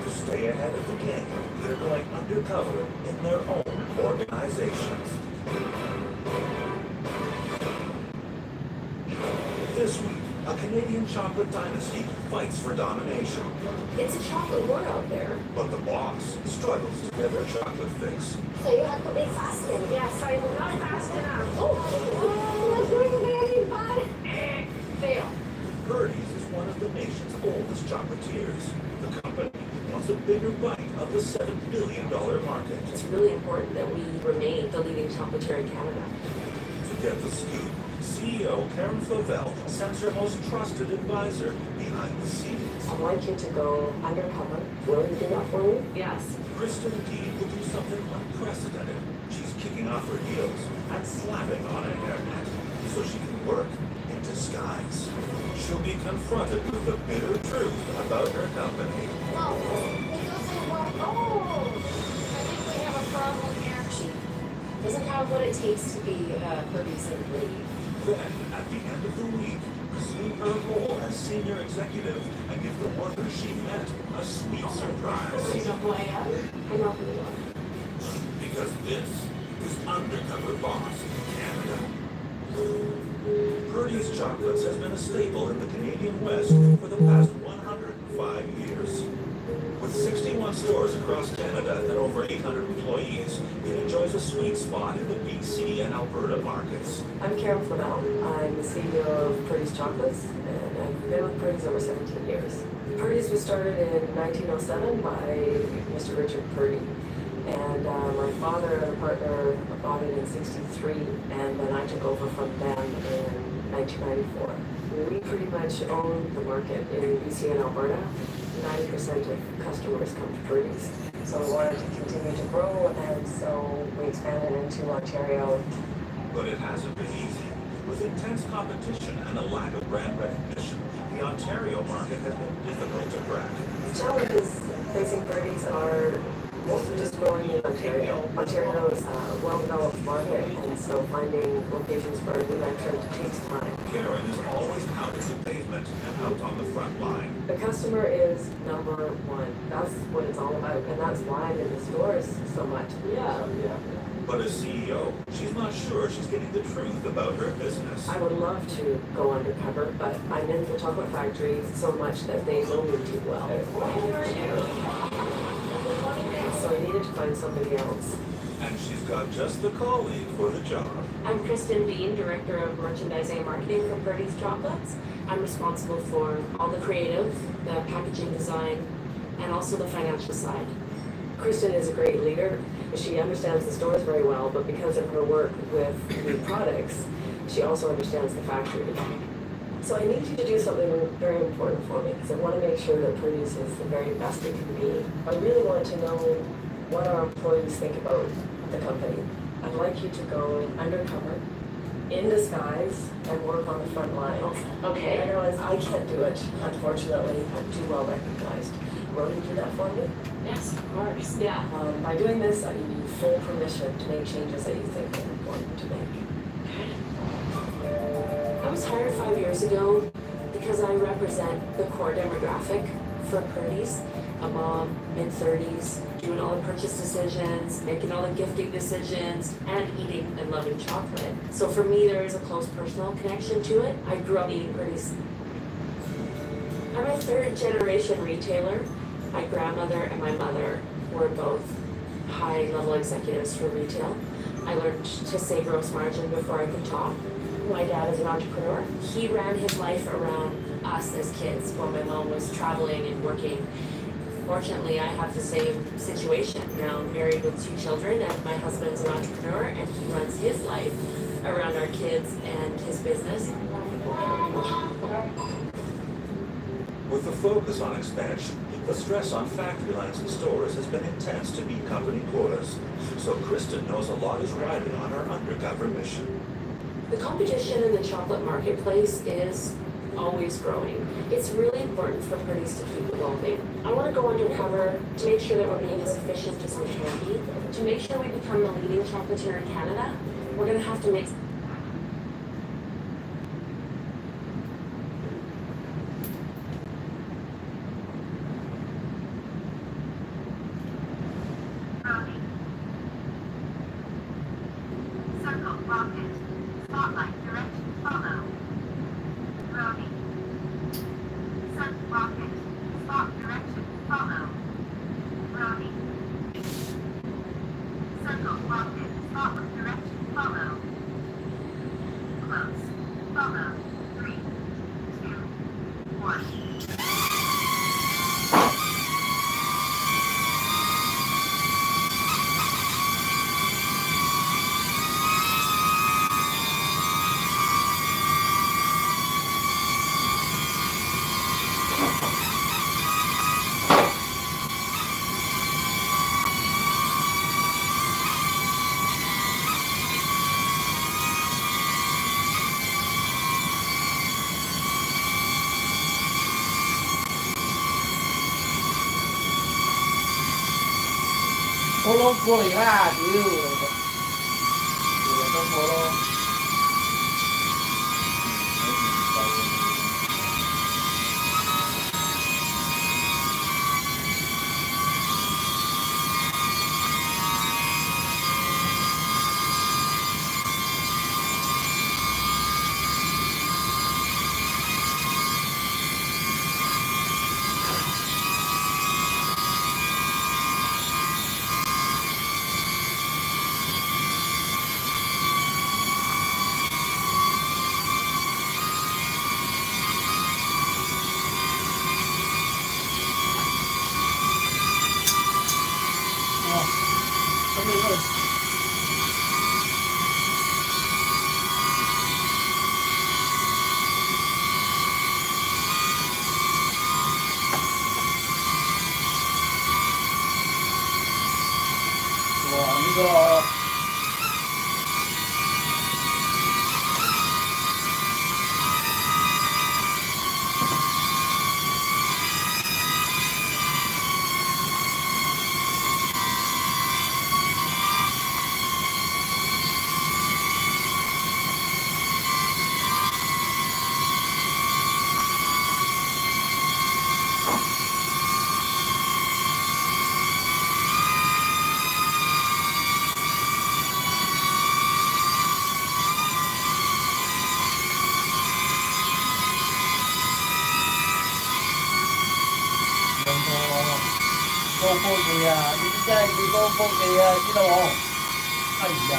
To stay ahead of the game, they're going undercover in their own organizations. This week, a Canadian chocolate dynasty fights for domination. It's a chocolate war out there. But the boss struggles to get their chocolate fix. So you have to be faster. Yeah, sorry, we're not fast enough. Oh, we're doing very bad. Fail. Purdy's is one of the nation's oldest chocolatiers. The company wants a bigger bite of the $7 billion market. It's really important that we remain the leading chocolatier in Canada. To get the scoop, CEO Karen Flavel sends her most trusted advisor behind the scenes. I want you to go undercover. Will you do that for me? Yes. Kristen Dean will do something unprecedented. She's kicking off her heels and slapping on a hairnet so she can work in disguise. She'll be confronted with the bitter truth about her company. No, it doesn't work. Oh, I think we have a problem here. doesn't have what it takes to be a Purdy's employee. Then, at the end of the week, assume her role as senior executive and give the workers she met a sweet surprise. You know who I am? I know who you are. Because this is Undercover Boss Canada. Purdy's Chocolates has been a staple in the Canadian West for the past 105 years. With 61 stores across Canada and over 800 employees, it enjoys a sweet spot in the BC and Alberta markets. I'm Karen Flamel. I'm the CEO of Purdy's Chocolates, and I've been with Purdy's over 17 years. Purdy's was started in 1907 by Mr. Richard Purdy. And my father and a partner bought it in 63, and then I took over from them in 1994. We pretty much own the market in BC and Alberta. 90% of customers come to Purdy's. So we wanted to continue to grow, and so we expanded into Ontario. But it hasn't been easy. With intense competition and a lack of brand recognition, the Ontario market has been difficult to crack. The challenges facing Purdy's are mostly just growing in Ontario. Ontario is a well-developed market, and so finding locations for a new entrant takes time. Karen is always pounding the pavement and out on the front line. The customer is number one. That's what it's all about, and that's why I'm in the stores so much. Yeah. But as CEO, she's not sure she's getting the truth about her business. I would love to go undercover, but I'm in the chocolate factory so much that they know me too well. So I needed to find somebody else. And she's got just the colleague for the job. I'm Kristen Bean, Director of Merchandising and Marketing for Purdy's Chocolates. I'm responsible for all the creative, the packaging design, and also the financial side. Kristen is a great leader. She understands the stores very well, but because of her work with new products, she also understands the factory. So I need you to do something very important for me, because I want to make sure that Purdy's is the very best it can be. I really want to know what our employees think about the company. I'd like you to go undercover, in disguise, and work on the front line. Okay. I realize I can't do it, unfortunately. I'm too well recognized. Will you do that for me? Yes, of course. Yeah. By doing this, I give you full permission to make changes that you think are important to make. I was hired 5 years ago because I represent the core demographic for Purdy's. A mom, mid-30s, doing all the purchase decisions, making all the gifting decisions, and eating and loving chocolate. So for me, there is a close personal connection to it. I grew up eating Purdy's. I'm a third-generation retailer. My grandmother and my mother were both high-level executives for retail. I learned to say gross margin before I could talk. My dad is an entrepreneur. He ran his life around us as kids while my mom was traveling and working. Fortunately, I have the same situation. Now I'm married with 2 children, and my husband's an entrepreneur, and he runs his life around our kids and his business. With the focus on expansion, the stress on factory lines and stores has been intense to meet company quotas. So Kristen knows a lot is riding on her undercover mission. The competition in the chocolate marketplace is always growing. It's really important for Purdy's to keep evolving. I want to go undercover to make sure that we're being as efficient as we can be. To make sure we become the leading chocolatier in Canada, we're going to have to make Circle, rocket, spotlight, direction, follow. Brownie. Circle, rocket, spot, direction, follow. Brownie. Circle, rocket, spot, direction, follow. Close. Follow. 3, 2, 1. Cô lông quỳ ra chứ. 生活咯。哇，那个。高科技啊！你真係幾高科技啊，知道冇？哎呀！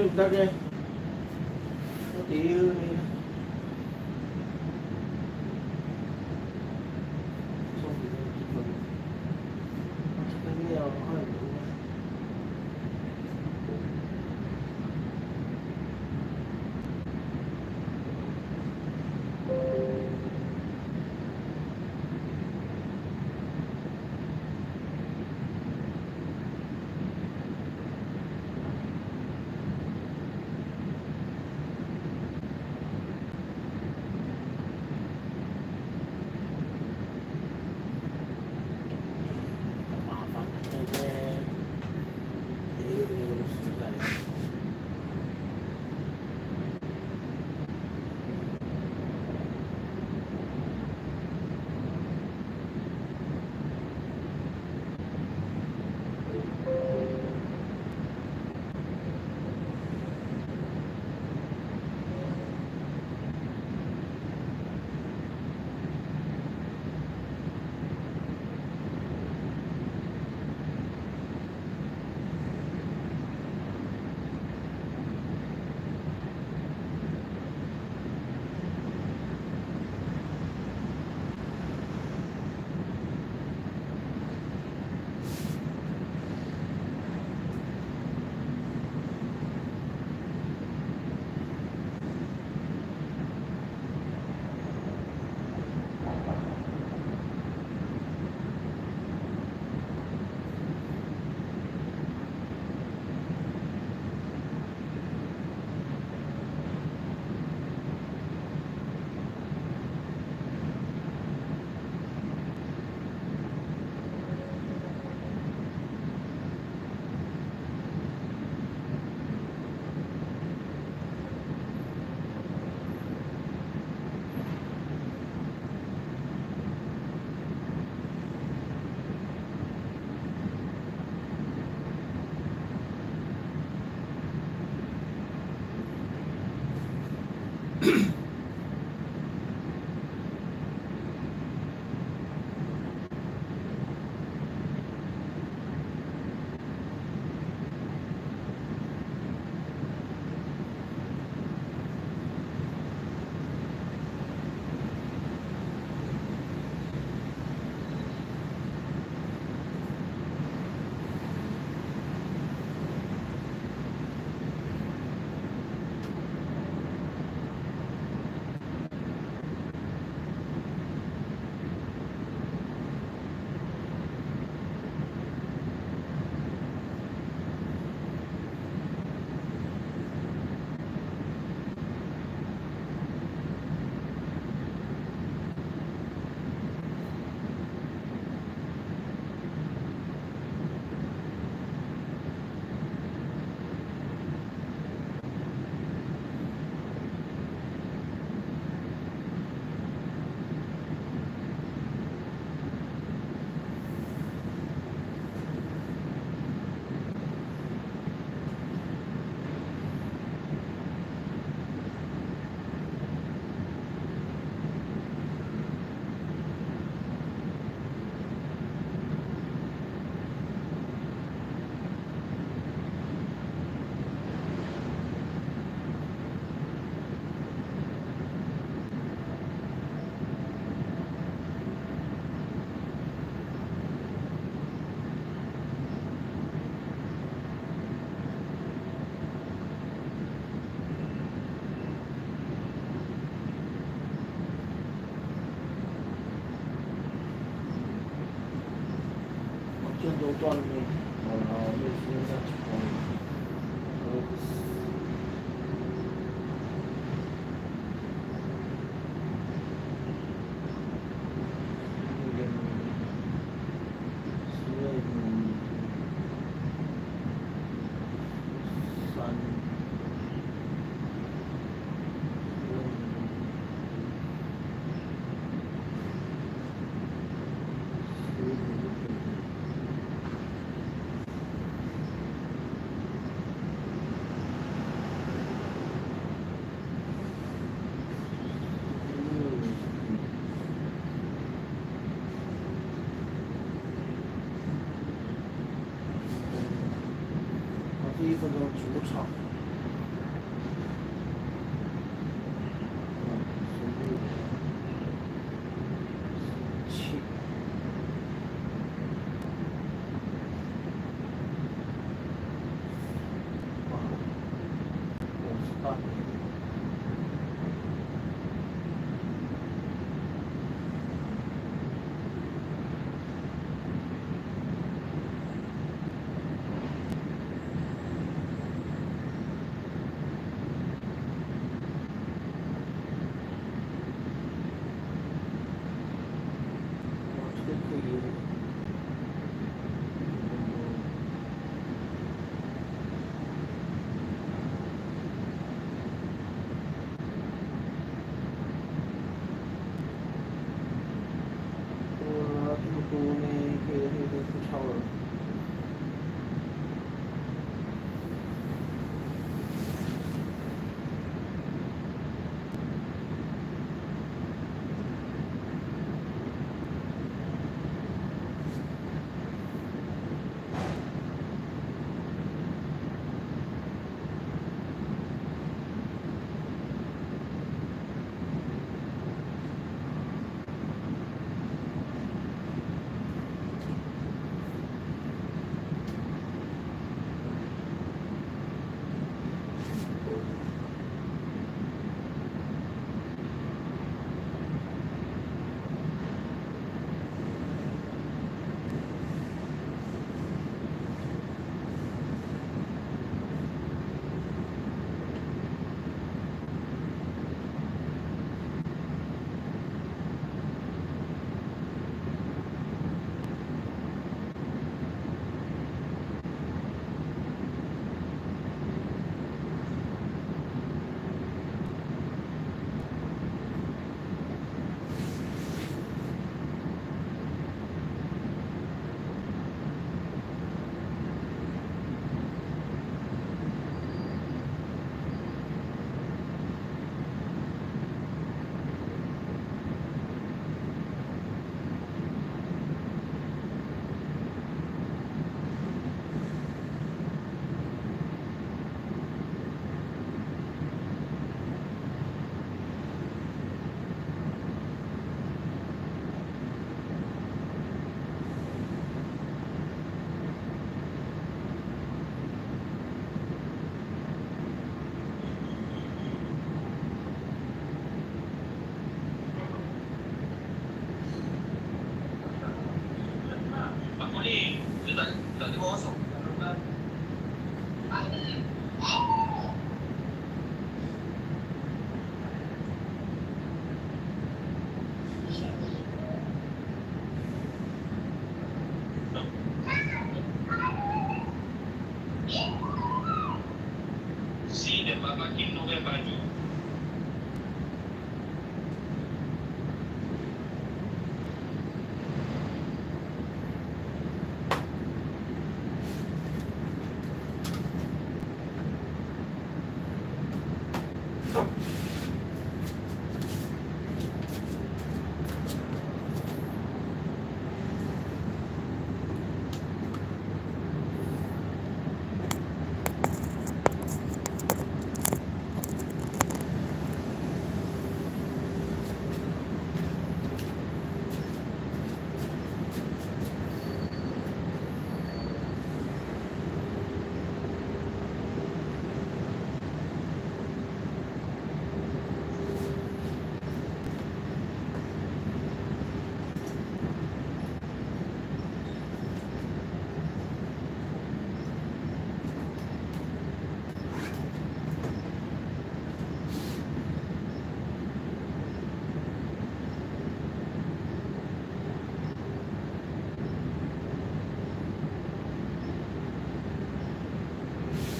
Dale. Tío, mira.都断了，没说下去。1分钟主场。去。58年。这个可以。这个呢，可以不超了。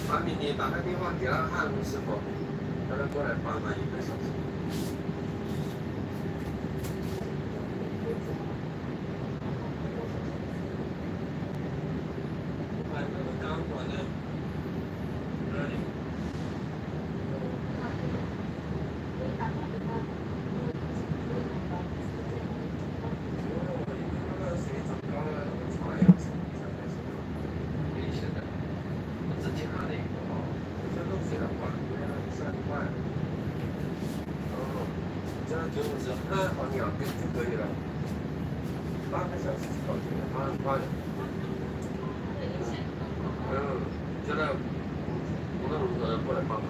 把明年打个电话给他看是否让他过来帮忙1个小时。那个钢管呢？那里。95.5，黄鸟就可以了。vale. Será una por la papa.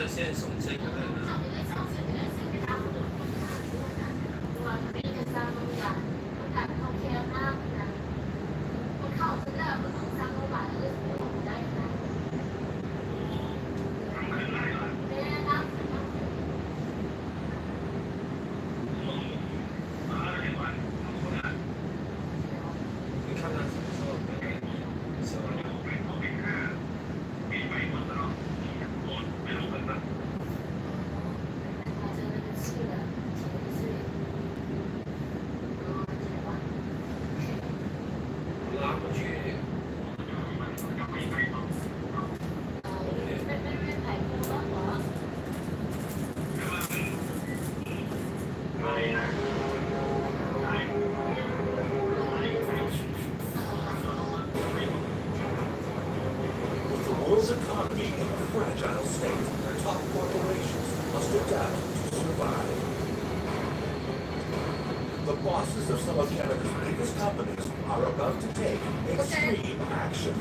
现送这个你看看什么时候是吧？拉过去。With the world's economy in a fragile state, top corporations must adapt to survive. The bosses of some of Canada's biggest companies are about to take extreme action.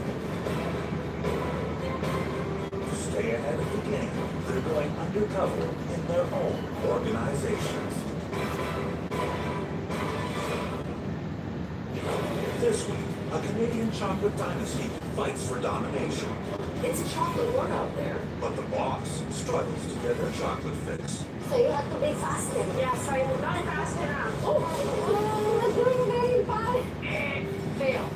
To stay ahead of the game, they're going undercover in their own organizations. This week, a Canadian chocolate dynasty fights for domination. It's a chocolate war out there. But the boss struggles to get her chocolate fix. So you have to be faster. Yeah, sorry, I'm not fast enough. Oh, doing very bad. Fail.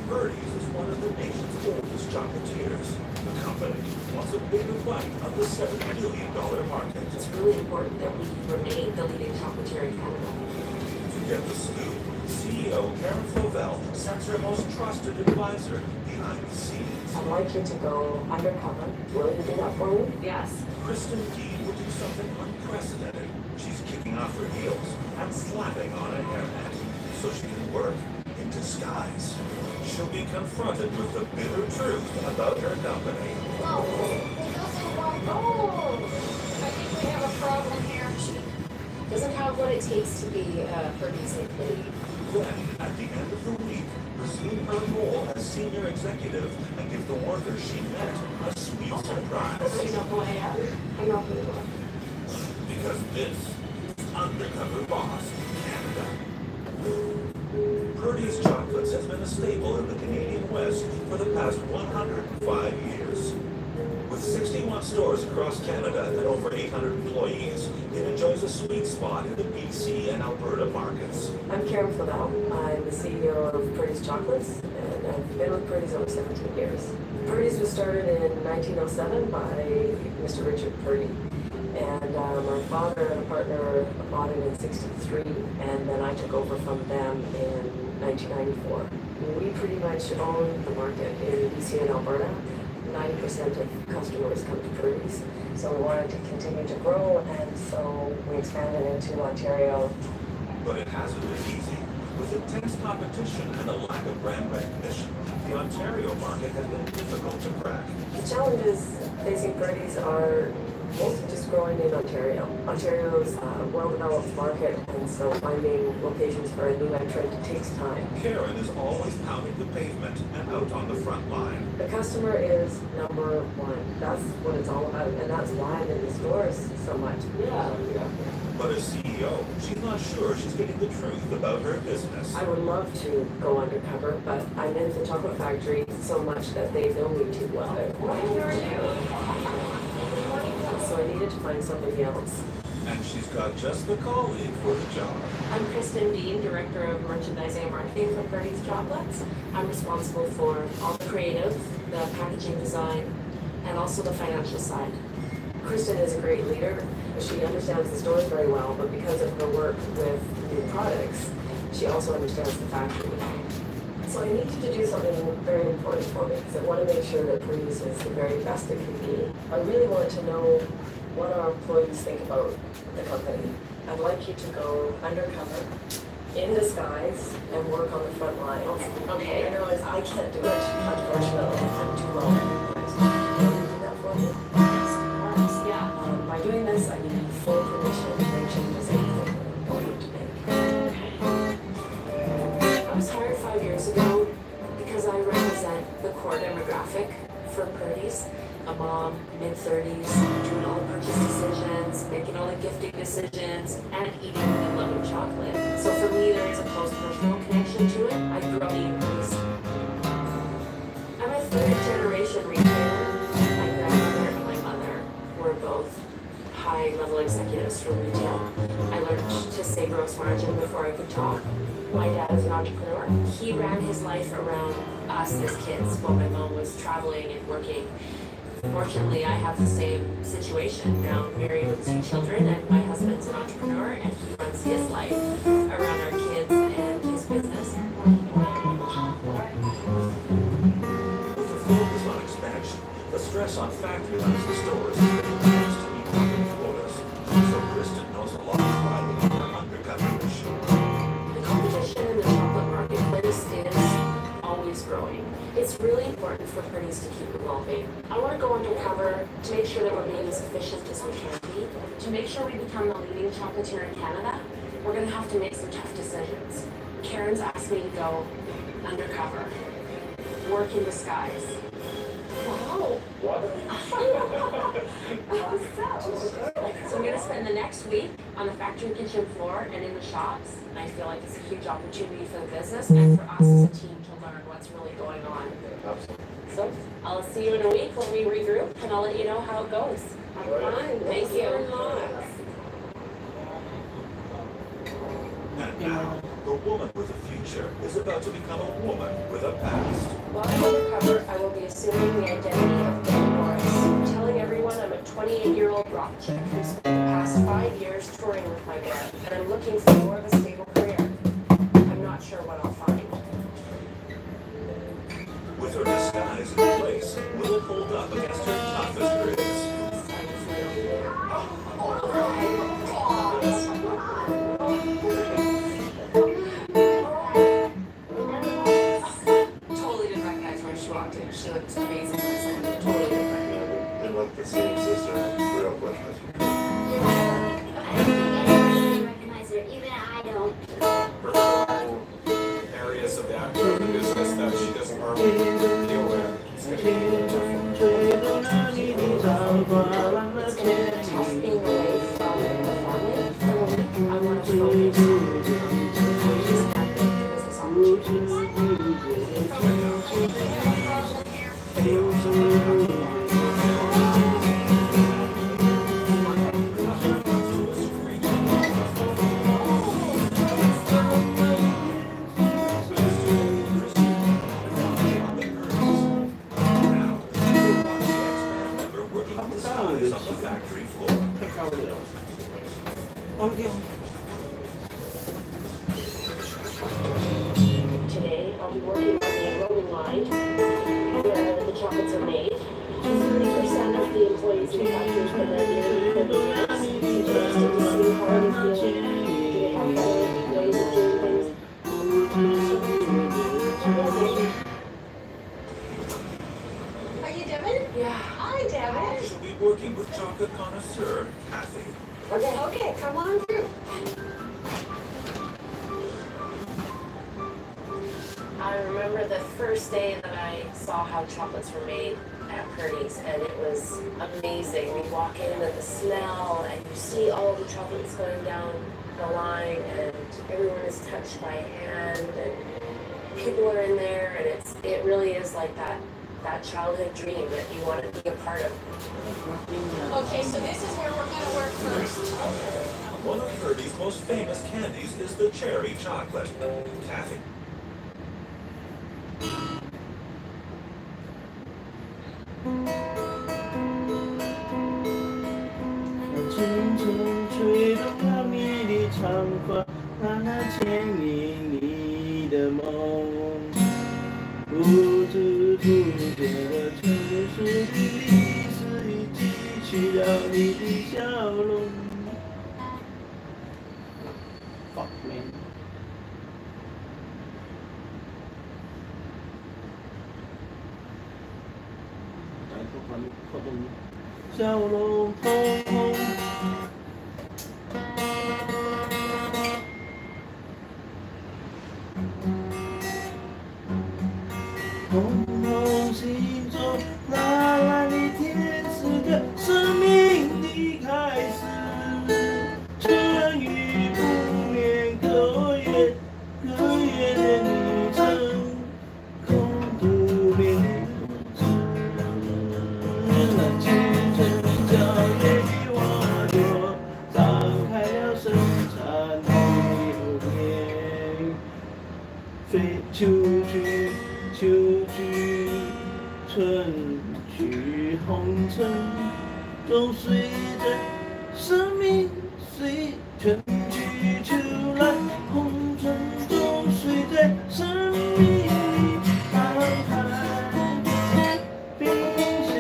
Birdie's is one of the nation's oldest chocolatiers. The company wants a bigger bite of the $7 billion market. It's really important that we remain the leading chocolatier in Canada. To get the scoop, CEO Karen Flovell sends her most trusted advisor behind the scenes. I'd like you to go undercover. Will you do that for me? Yes. Kristen Dean will do something unprecedented. She's kicking off her heels and slapping on a hairnet so she can work in disguise. She'll be confronted with the bitter truth about her company. Whoa, it doesn't want gold. I think we have a problem here. She doesn't have what it takes to be Birdie's employee. Then, at the end of the week, resume her role as senior executive and give the workers she met a sweet surprise. I know who you are. Because this is Undercover Boss Canada. Birdie's Chocolates has been a staple in the Canadian West for the past 105 years. With 61 stores across Canada and over 800 employees, it enjoys a sweet spot in the BC and Alberta markets. I'm Karen Flovell. I'm the CEO of Purdy's Chocolates, and I've been with Purdy's over 17 years. Purdy's was started in 1907 by Mr. Richard Purdy. And my father and a partner bought it in '63, and then I took over from them in 1994. We pretty much own the market in BC and Alberta. 90% of customers come to Purdy's. So we wanted to continue to grow, and so we expanded into Ontario. But it hasn't been easy. With intense competition and a lack of brand recognition, the Ontario market has been difficult to crack. The challenges facing Purdy's are mostly just growing in Ontario. Ontario's a well-developed market, and so finding locations for a new entrant takes time. Karen is always pounding the pavement and out on the front line. The customer is number one. That's what it's all about, and that's why I'm in the stores so much. Yeah. But as CEO, she's not sure she's getting the truth about her business. I would love to go undercover, but I'm in the chocolate factory so much that they know me too well. So I needed to find somebody else. And she's got just the colleague for the job. I'm Kristen Dean, Director of Merchandising and Marketing for Purdy's Chocolates. I'm responsible for all the creative, the packaging design, and also the financial side. Kristen is a great leader. She understands the stores very well, but because of her work with products, she also understands the factory. So I needed to do something very important for me because I want to make sure that Purdy's is the very best it can be. I really want to know what our employees think about the company. I'd like you to go undercover, in disguise, and work on the front lines. Okay, I know I can't do it, unfortunately. I'm too low. Can you do that for me? Yes, of course, yeah. By doing this, I need full permission to make changes anything that I'm going to make. I was hired 5 years ago because I represent the core demographic for Purdy's. A mom, mid-30s, doing all the purchase decisions, making all the gifting decisions, and eating and loving chocolate. So for me, there is a close personal connection to it. I grew up eating Purdy's. I'm a third-generation retailer. My grandmother and my mother were both high-level executives from retail. I learned to say gross margin before I could talk. My dad is an entrepreneur. He ran his life around us as kids while my mom was traveling and working. Fortunately, I have the same situation now. I'm married with 2 children, and my husband's an entrepreneur, and he runs his life around our kids and his business. With the focus on expansion, the stress on factory lines and stores has been reduced to e-commerce quotas. So Kristen knows a lot about her undercover issue. The competition in the chocolate marketplace is always growing. It's really important for Purdy's to keep evolving. I want to go undercover to make sure that we're being as efficient as we can be. To make sure we become the leading chocolatier in Canada, we're going to have to make some tough decisions. Karen's asked me to go undercover, work in disguise. Wow. So I'm going to spend the next week on the factory kitchen floor and in the shops. And I feel like it's a huge opportunity for the business and for us as a team to learn what's really going on. So I'll see you in a week when we regroup, and I'll let you know how it goes. Fine. Thank you. And now, the woman with a future is about to become a woman with a past. While I'm undercover, I will be assuming the identity of Ben Morris, telling everyone I'm a 28-year-old rock chick who spent the past 5 years touring with my band, and I'm looking for more of a stable career. I'm not sure what I'll find. With her disguise in place, will it hold up against her toughest critics? Totally didn't recognize her when she walked in. She looked amazing. Totally different. And like the same sister I grew up with. I don't think anyone recognizes her, even I don't. Areas of the business that she doesn't normally deal with. It's going to be It's going to be tough being away from the family for a week. I want to focus on just having business Disguise on the factory floor. Today, I'll be working on the rolling line where the chocolates are made. 30% of the employees in the factory have been there nearly 30 years. It's interesting to see how they feel. Do they have better ways of doing things? Are you Devin? Yeah. Hi, Devin. She'll be working with chocolate connoisseur Kathy. Okay, come on through. I remember the first day that I saw how chocolates were made at Purdy's, and it was amazing. We walk in and the smell, and you see all the chocolates going down the line, and everyone is touched by hand, and people are in there, and it really is like that childhood dream that you want to be a part of. Okay, so this is where we're going to work first. One of Purdy's most famous candies is the cherry chocolate. Kathy.轻轻吹动那迷离长发。慢慢牵引你的梦，不知不觉的城市里，历史已记起了你的笑容。Fuck man。笑容红红。红红心中那蓝的天是个生命的开始，春雨不眠，可愿的旅程，空独眠日那青春娇艳的花朵，张开了生产的流年，飞出去。秋去，春去，红尘中随着生命随春去秋来，红尘中随着生命安排。冰雪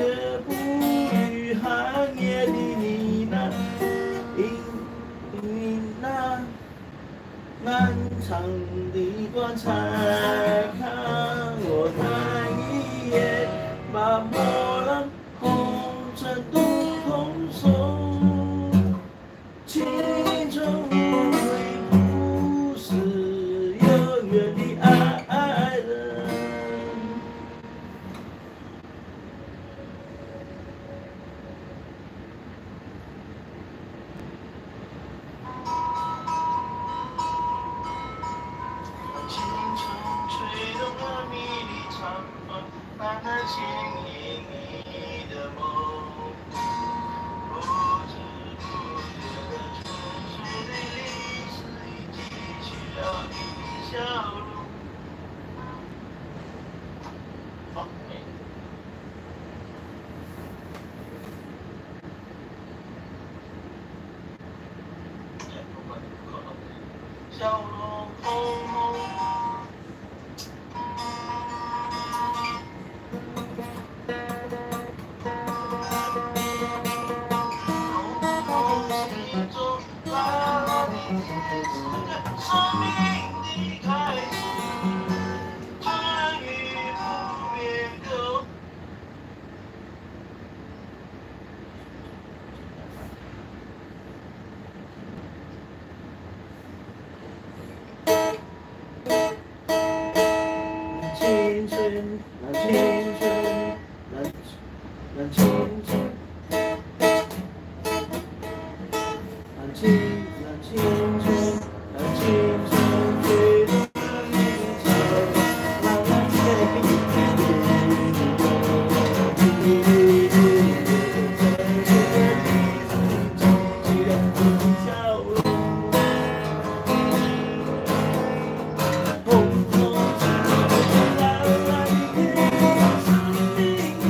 不语寒夜的你那，因那漫长的棺材看。我看一眼，把墨染红尘都空手，青春无悔，不是永远的爱人。青春吹动了你的长发，慢慢牵引你的梦，不知不觉的春水的历史已记起了你的笑容。好美。笑容红红。生命的开始，春雨不眠够。青春，那青春，那青春，那青春。青春吹动了你的长发，慢慢牵引你的梦，记得你的笑容，红红是蓝蓝的天，生命的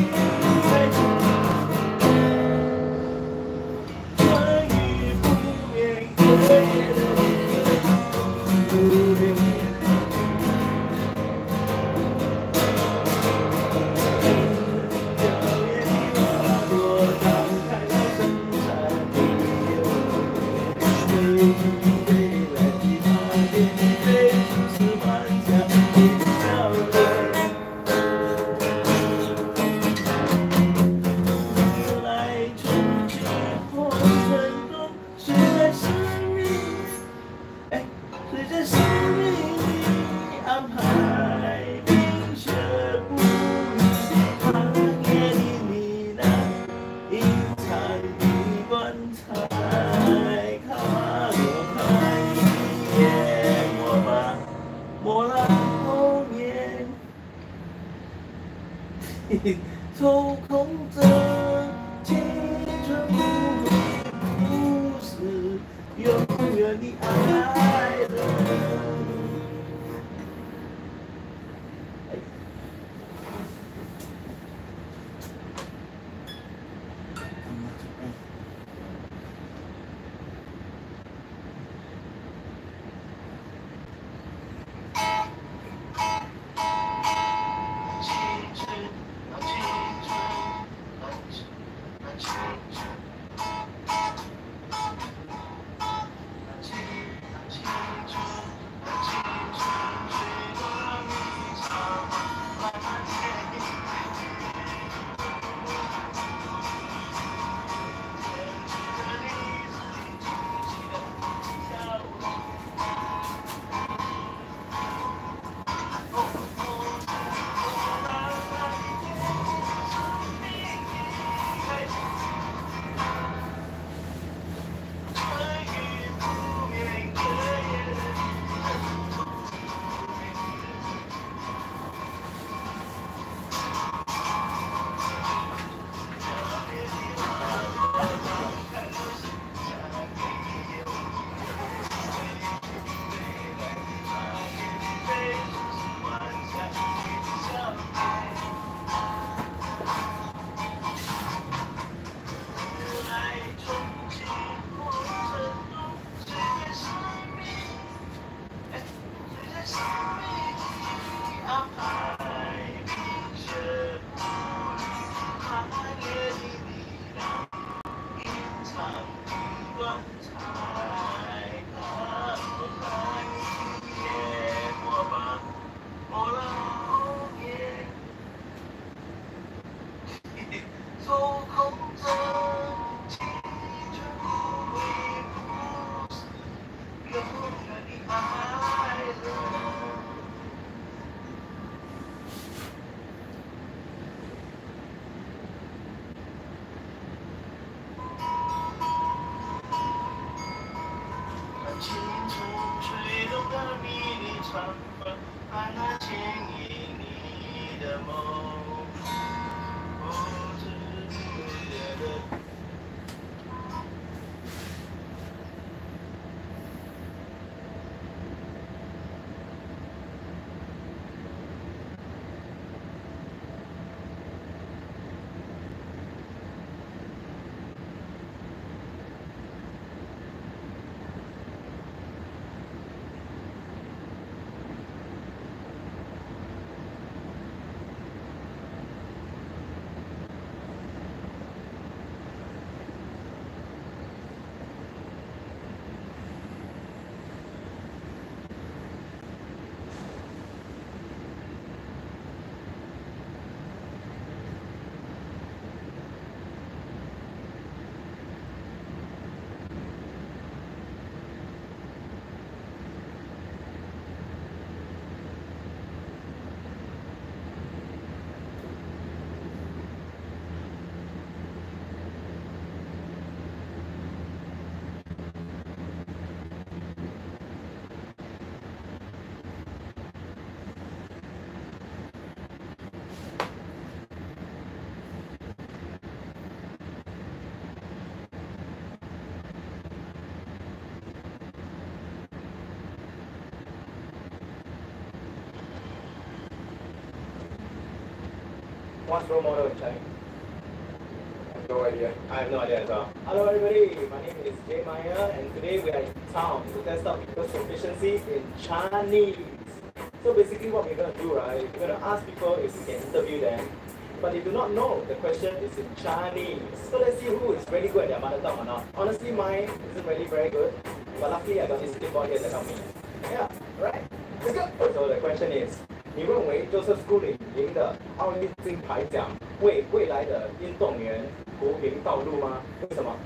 开始，春雨不眠，可夜的。随着生命的安排，冰雪不语，寒夜的你那隐藏的棺材，看我看一眼，我把墨染红颜，抽空着青春不悔，不是永远的爱人。让它牵引你的梦。What's role model in Chinese? I have no idea. I have no idea as well. Hello everybody, my name is Jay Maya and today we are in town to test out people's proficiency in Chinese. So basically what we're going to do, right, we're going to ask people if we can interview them, but they do not know the question is in Chinese. So let's see who is really good at their mother tongue or not. Honestly, mine isn't really very good, but luckily I got this clipboard here to help me. Yeah, right, let's go! So the question is, 你认为 Joseph Schooling 赢的奥运金牌奖为未来的运动员铺平道路吗？为什么？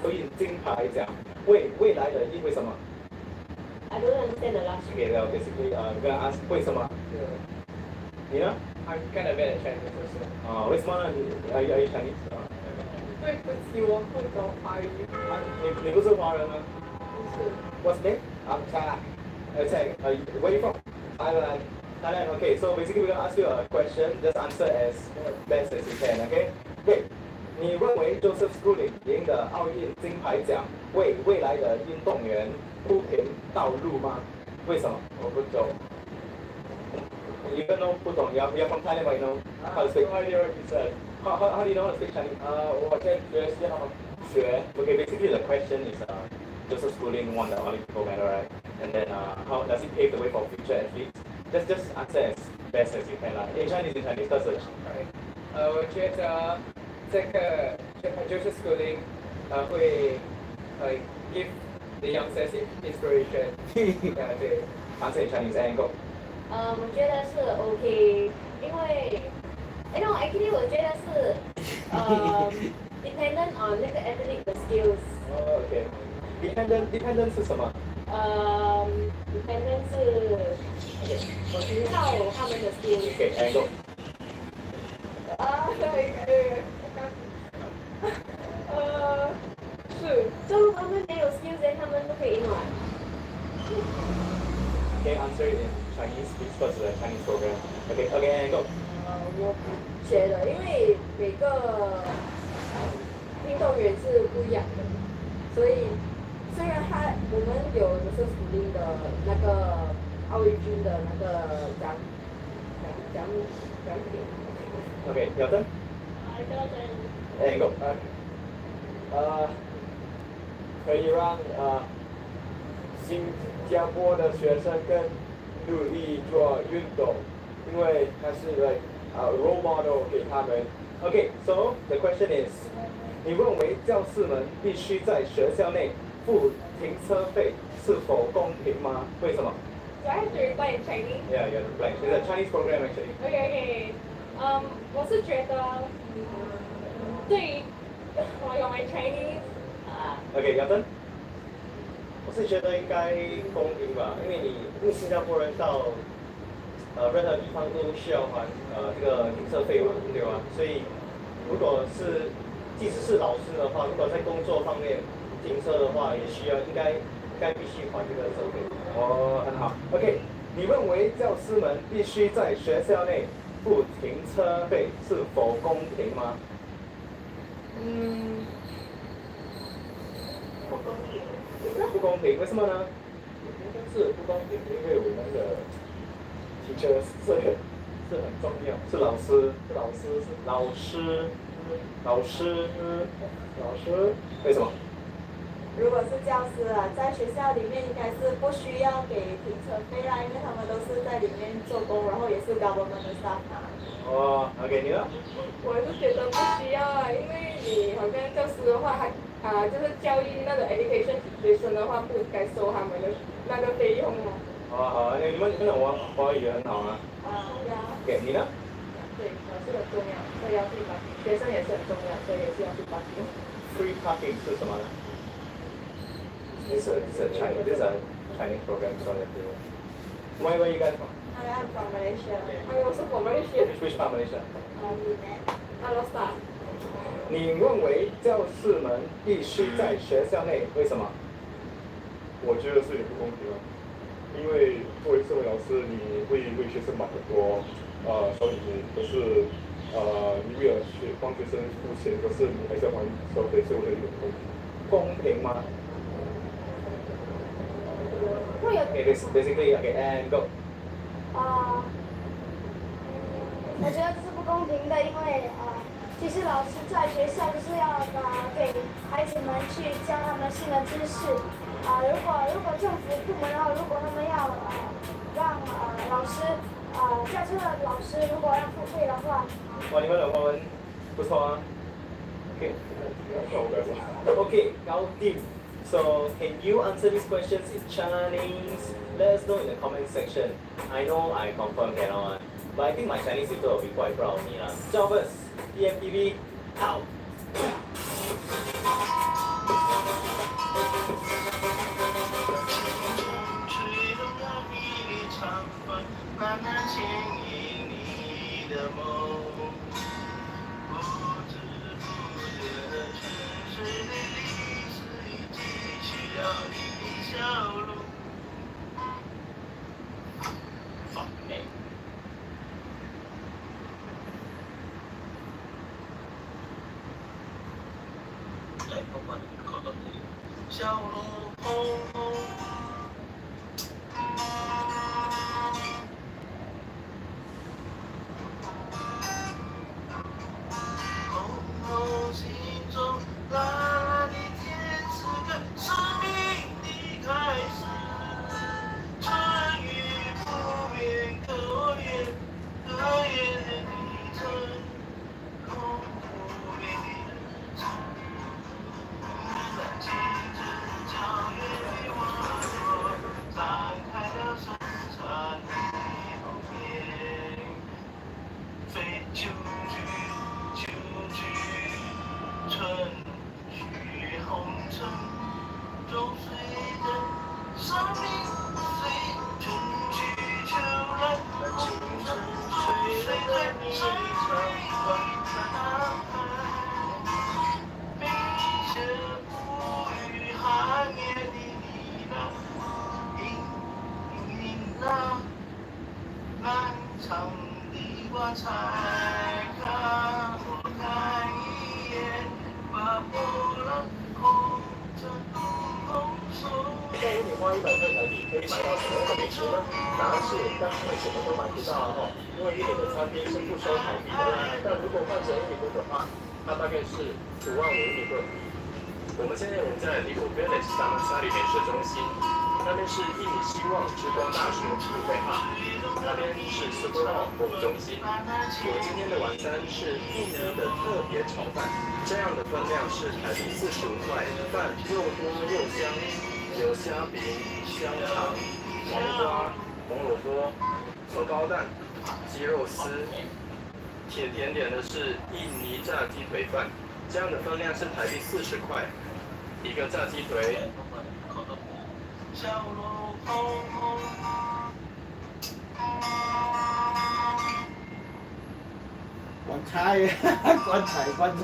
奥运金牌奖为未来的因为什么 I don't understand the last Okay, well, basically, I'm gonna ask 为什么？你呢 I'm kind of bad at Chinese also. 为什么呢？Are you Chinese？ 对不起，我不懂华语。你不是华人吗？不是。 What's name? I'm Chak. Where are you from? Thailand. Thailand. Okay, so basically we're gonna ask you a question. Just answer as best as you can. Okay. Okay. 你认为 Joseph Schooling 赢的奥运金牌奖为未来的运动员铺平道路吗？为什么？我不懂。You don't know 不懂 You're from Thailand, but you know how to speak. No idea what you said. How do you know how to speak Chinese? 我在学校学。Okay, basically the question is Joseph Schooling won the Olympic gold medal, right? And then how does he pave the way for future athletes? Just answer as best as you can. In Chinese, that's it. Right? 我觉得这个Joseph Schooling会give the youngsters inspiration. 对 Answer in Chinese and go. 我觉得是 OK， 因为no actually 我觉得是dependent on 那个 athletic 的 skills。Oh, okay. Dependent 是什么？dependent 是靠他们的 skills。Okay, and go. 是，就他们没有 skills， 他们不可以赢嘛。Okay, answer it in Chinese, please, first the Chinese program. Okay, and go. 我不觉得，因为每个运动员是不一样的，所以虽然我们有就是Schooling的那个奥运军的那个奖品。Okay, your turn. And go. 可以让新加坡的学生更努力做运动，因为他是role model 给他们。Okay, so the question is, 你认为教师们必须在学校内付停车费是否公平吗？为什么 Do I have to reply in Chinese? Yeah, you have to reply. It's a Chinese program actually. Okay. 我是觉得对，我用 my Chinese。Okay, your turn. 我是觉得应该公平吧，因为新加坡人到任何地方都需要还这个停车费嘛，对吧？所以如果即使是老师的话，如果在工作方面停车的话，也需要应该该必须还这个收费。哦，很好。OK， 你认为教师们必须在学校内付停车费是否公平吗？不公平。不公平，为什么呢？应该是不公平，因为我们的teacher是很重要，是老师，老师，为什么？如果是教师啊，在学校里面应该是不需要给停车费啦，因为他们都是在里面做工，然后也是 government 的 staff 嘛。哦 ，OK， 你呢？我是觉得不需要啊，因为你好像教师的话，就是教育那个 education institution 的话，不应该收他们的那个费用啊。好，你们的华语也很好啊。给你呢？对，老师很重要，所以要去parking，学生也是很重要，所以也是要去parking。Free parking 是什么呢？This is a Chinese program, sorry. Where are you guys from? I'm from Malaysia. I'm also from Malaysia. Which part of Malaysia? Alor. 你认为教师们必须在学校内，为什么？我觉得是有不公平啊，因为作为社会老师，你会为学生买很多小礼物，可是你为了帮学生付钱，可是你还是要还消费，所以我觉得有不公平。公平吗？Okay, basically, okay, and go. 我觉得这是不公平的，因为其实老师在学校就是要给孩子们去教他们新的知识。如果政府部门的话，如果他们要让老师驾车的老师如果要付费的话，哇，你们的华文不错啊。Okay, Gao Tim. So, can you answer these questions in Chinese? Let us know in the comment section. I know I confirm cannot, but I think my Chinese tutor will be quite proud of me. Jobbers, PMTV, out! 笑容红红，红红心中蓝蓝的天是个生命的开始，春雨不眠可怜可怜的泥城，空不眠的人生。我们现在在Lipo Village 大曼沙里美食中心，那边是印尼希望之光大学付费号，那边是 Super Mall 购物中心。我今天的晚餐是印尼的特别炒饭，这样的分量是台币45块，饭又多又香，有虾饼、香肠、黄瓜、红萝卜、荷包蛋、鸡肉丝。甜点的是印尼炸鸡腿饭，这样的分量是台币40块。一个炸鸡腿。关菜，关菜，关菜。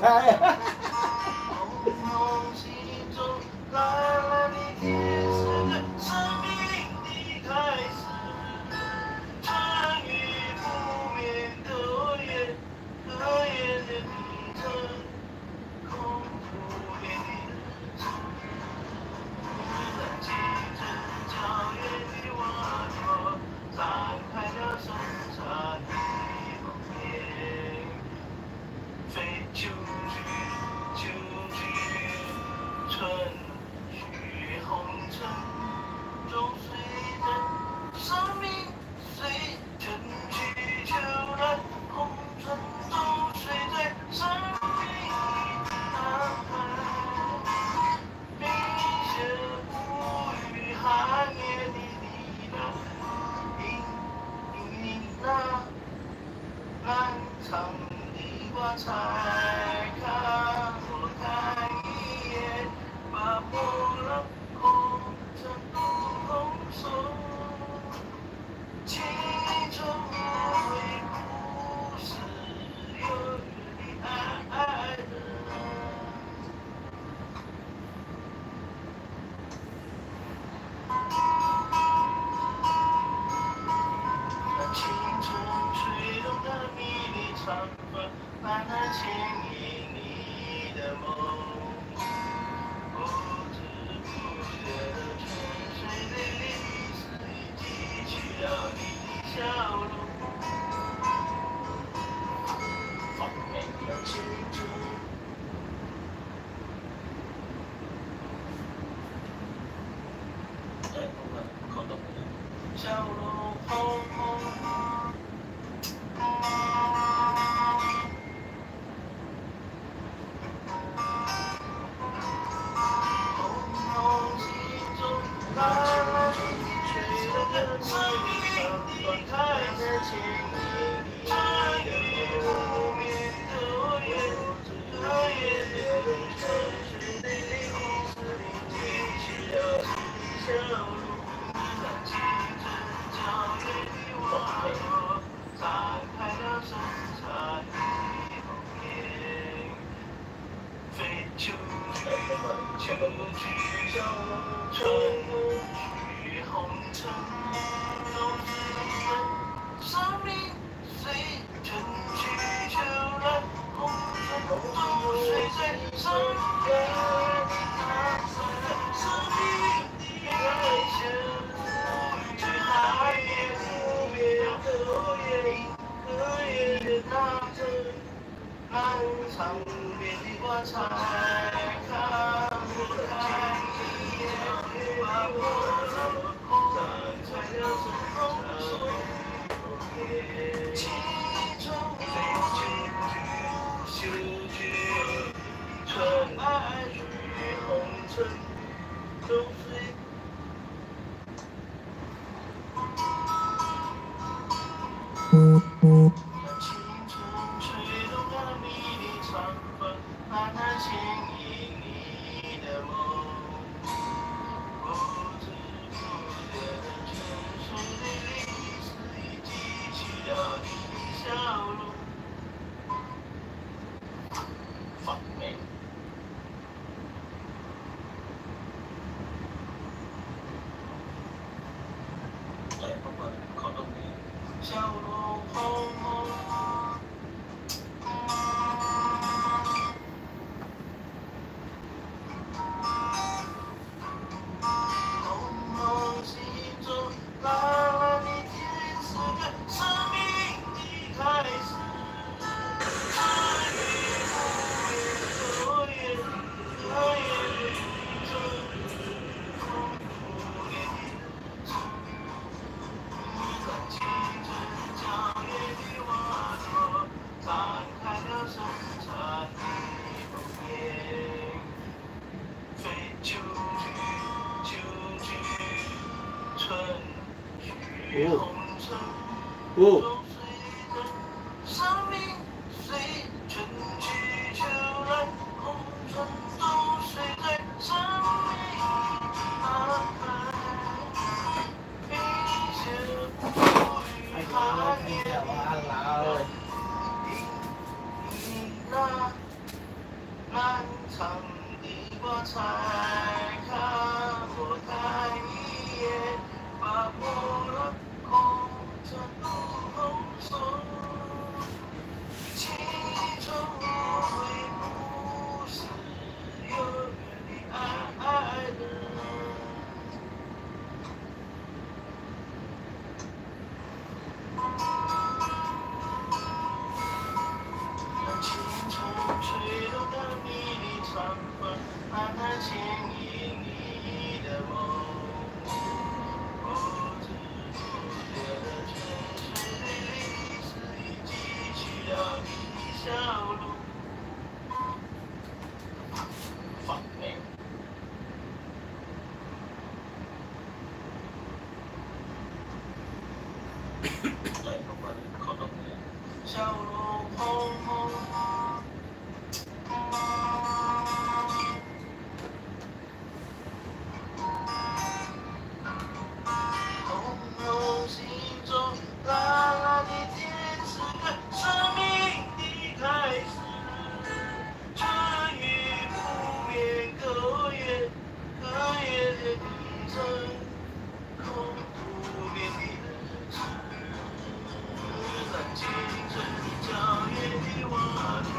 青春的骄艳的花朵，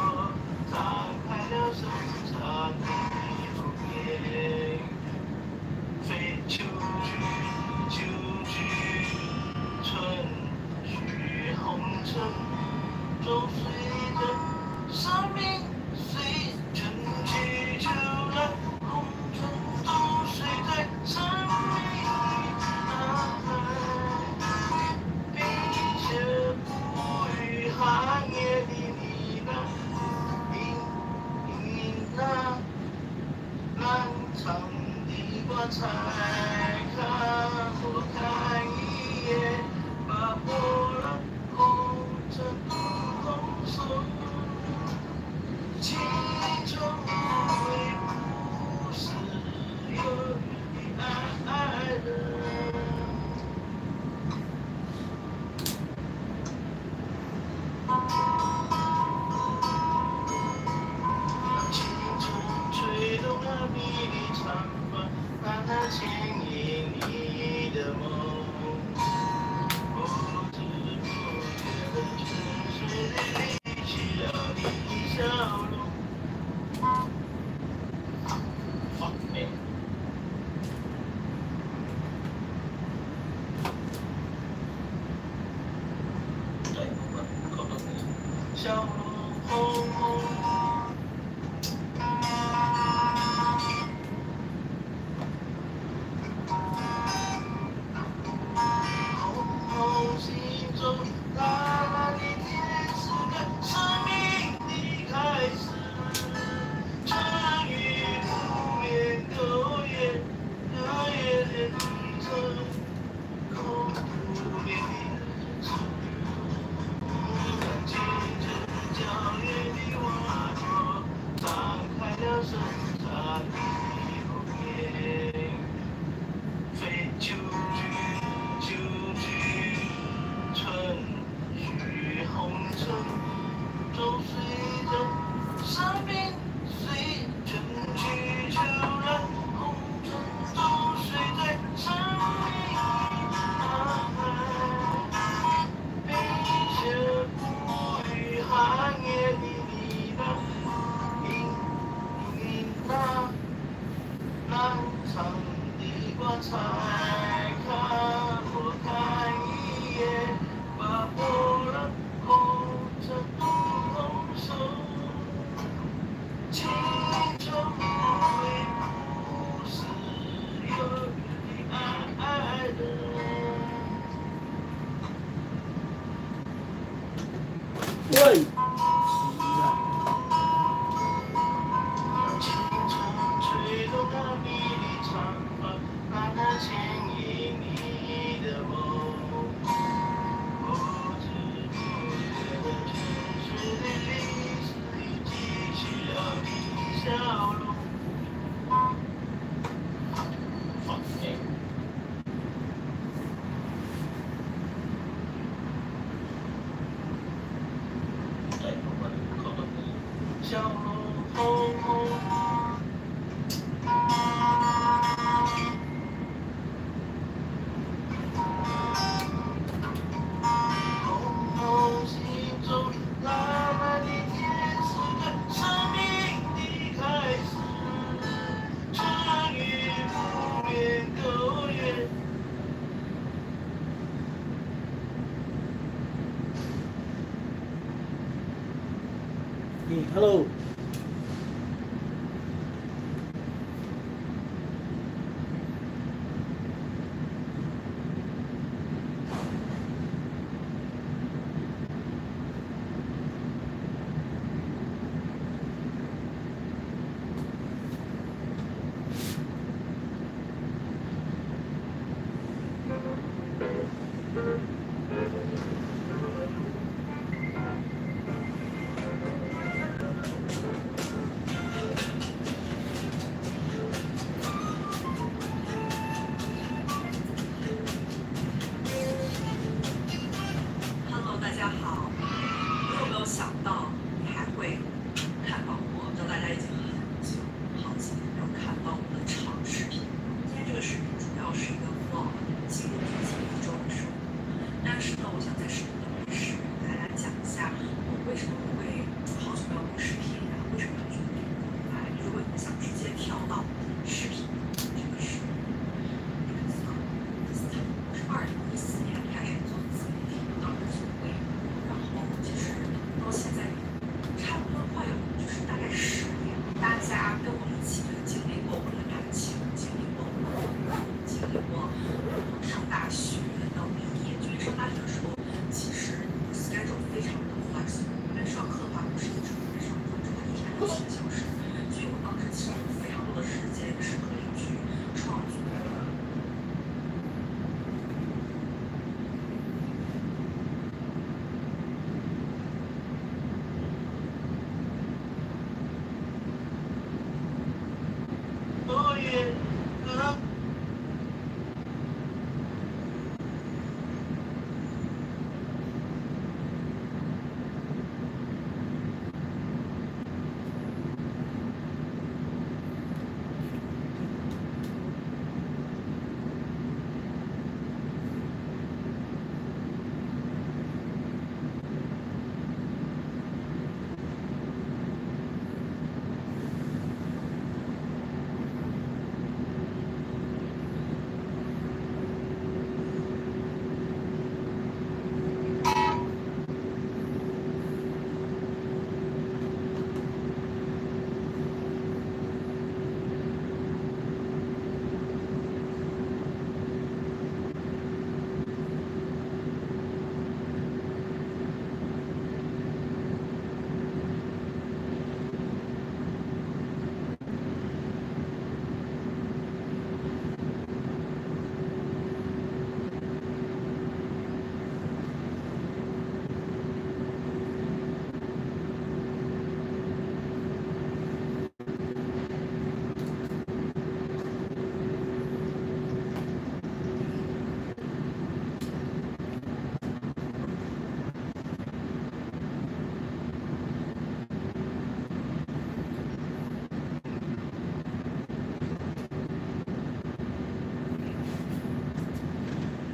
看我看一眼，把波浪红尘红手，其中无非不是有你爱人。青春吹动了你的长发，让它牵引你的梦。不知不觉的沉睡里离去了你的笑容。Fuck me。对，我搞到你笑容红红。心中蓝蓝的天是个生命的开始，春雨不眠，隔夜隔夜的旅程，空不眠的日子，听着皎月的瓦座，张开了深茶的红颜，飞出去，出去。春雨红尘，走随着生命随春去秋来，红尘走随在生命安排，冰雪不语寒夜的呢喃，因那长的花彩看我看一眼，把波浪红尘红手，其中无非不是有你爱人。喂。吹动了你的长发，让它牵引你的梦。不知不觉的沉睡的历史里记起了你的笑容。对，我搞到你笑容红红。心中蓝蓝的天是个生命的开始，春雨不眠，隔夜。Hello。Hello， 大家好。你有没有想到你还会看到我？知道大家已经很久好几年没有看到我的长视频。今天这个视频主要是一个 vlog， 记录自己一周的生活。但是呢，我想在视频的开始给大家讲一下我为什么会好久没有录视频，然后为什么要决定来。如果你们想直接跳到视频这个是我是2014年开始做自媒体，当时做微博，然后其实到现在差不多快有就是大概10年。大家跟我一起经历过我的感情，经历过我的经历过上大学到毕业。就是上大学的时候，其实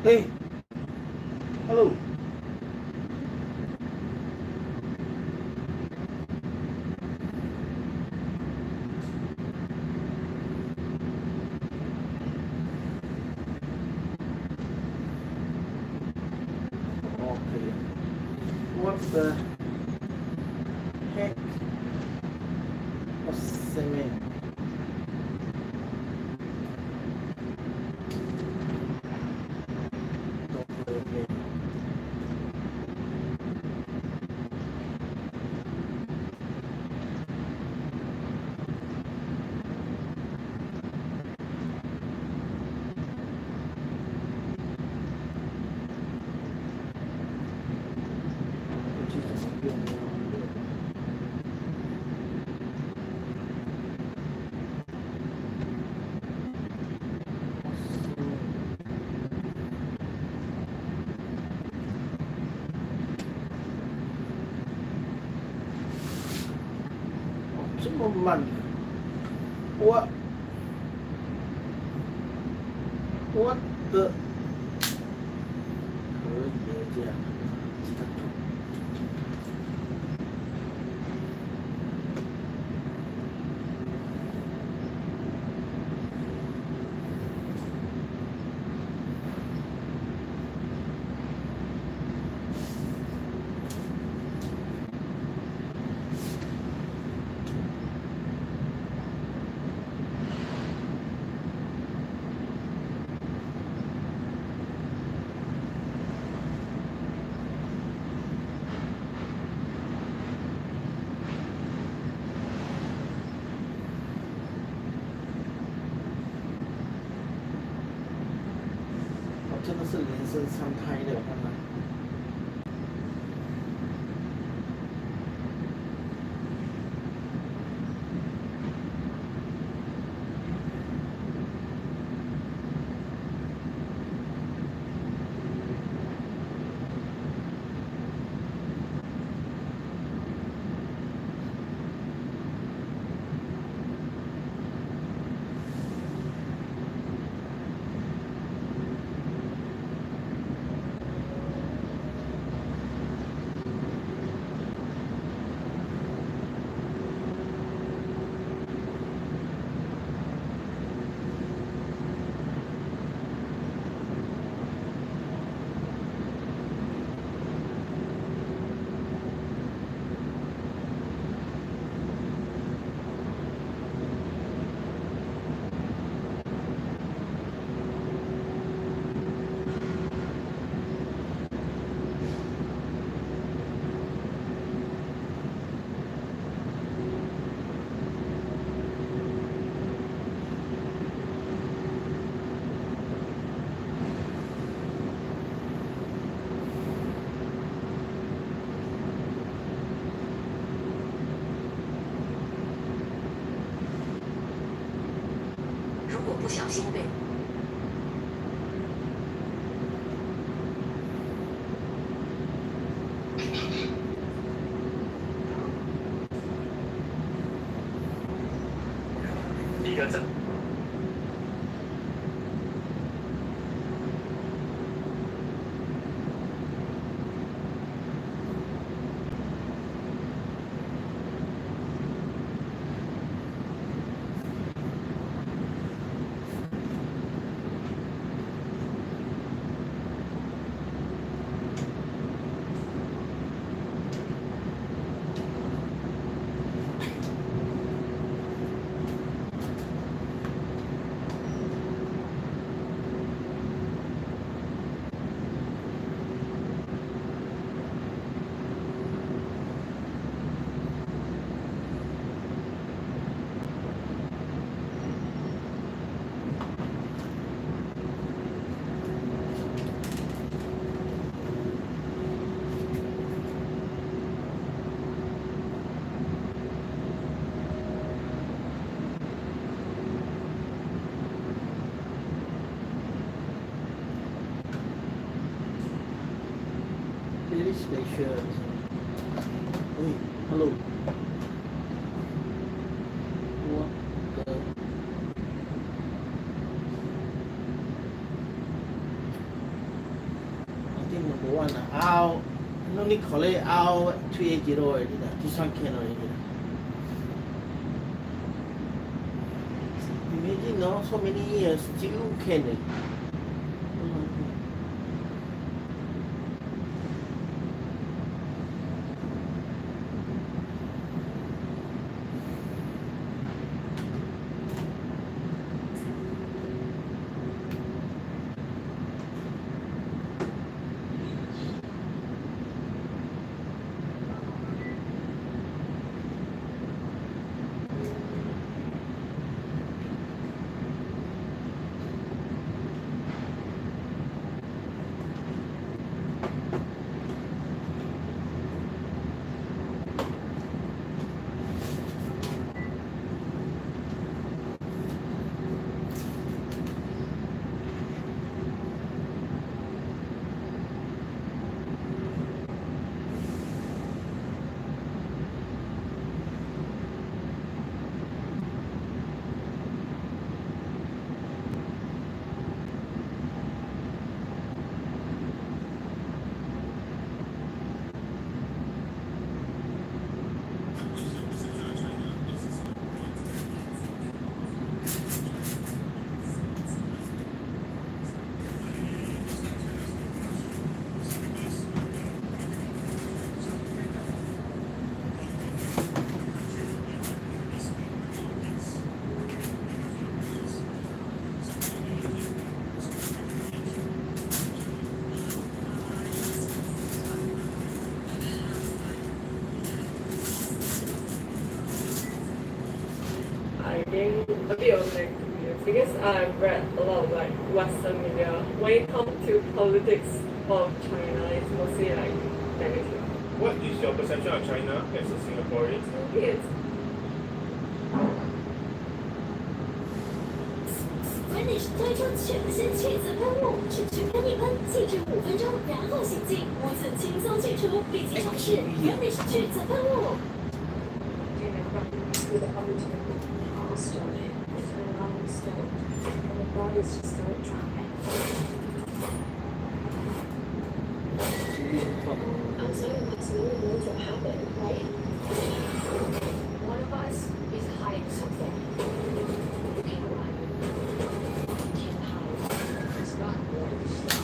Hey, hello. Okay. What the heck was cement? Don't play with me.这么慢，我的可以这样。真的是连升3胎的，我看看。不小心被。一个字。Please make sure. Wait, hello. What the? ranking number 1 out. No need call it out 380 already. This one can already. Imagine no, so many years still can. A bit of like because I've read a lot of like Western media. When it comes to politics of China, it's mostly like negative. What is your perception of China as a Singaporean? It's Finish 推出全新去渍喷雾，只需喷一喷，静置5分钟，然后洗净，污渍轻松去除，立即尝试 Finish 去渍喷雾。 with the opportunity to stone it. It's been a long stone. And the body's just so dry. I'm sorry, what's really going to happen, right? One of us is hiding something. You can run. You can hide. It's not going to stop.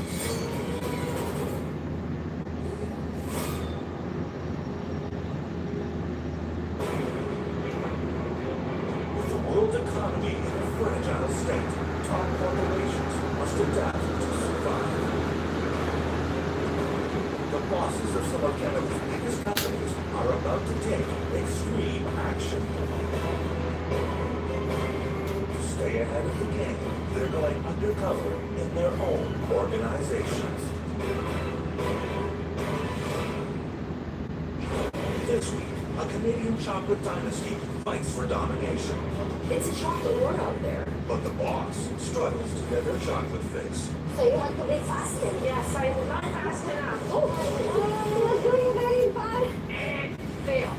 World economy in a fragile state, top corporations must adapt to survive. The bosses of some of Canada's biggest companies are about to take extreme action. To stay ahead of the game, they're going undercover in their own organizations. This week, a Canadian chocolate dynasty fights for domination. It's a chocolate war out there. But the boss struggles to get her chocolate fix. So you want to be faster? Yes, I will not fast enough. Oh, you're doing very bad. And fail.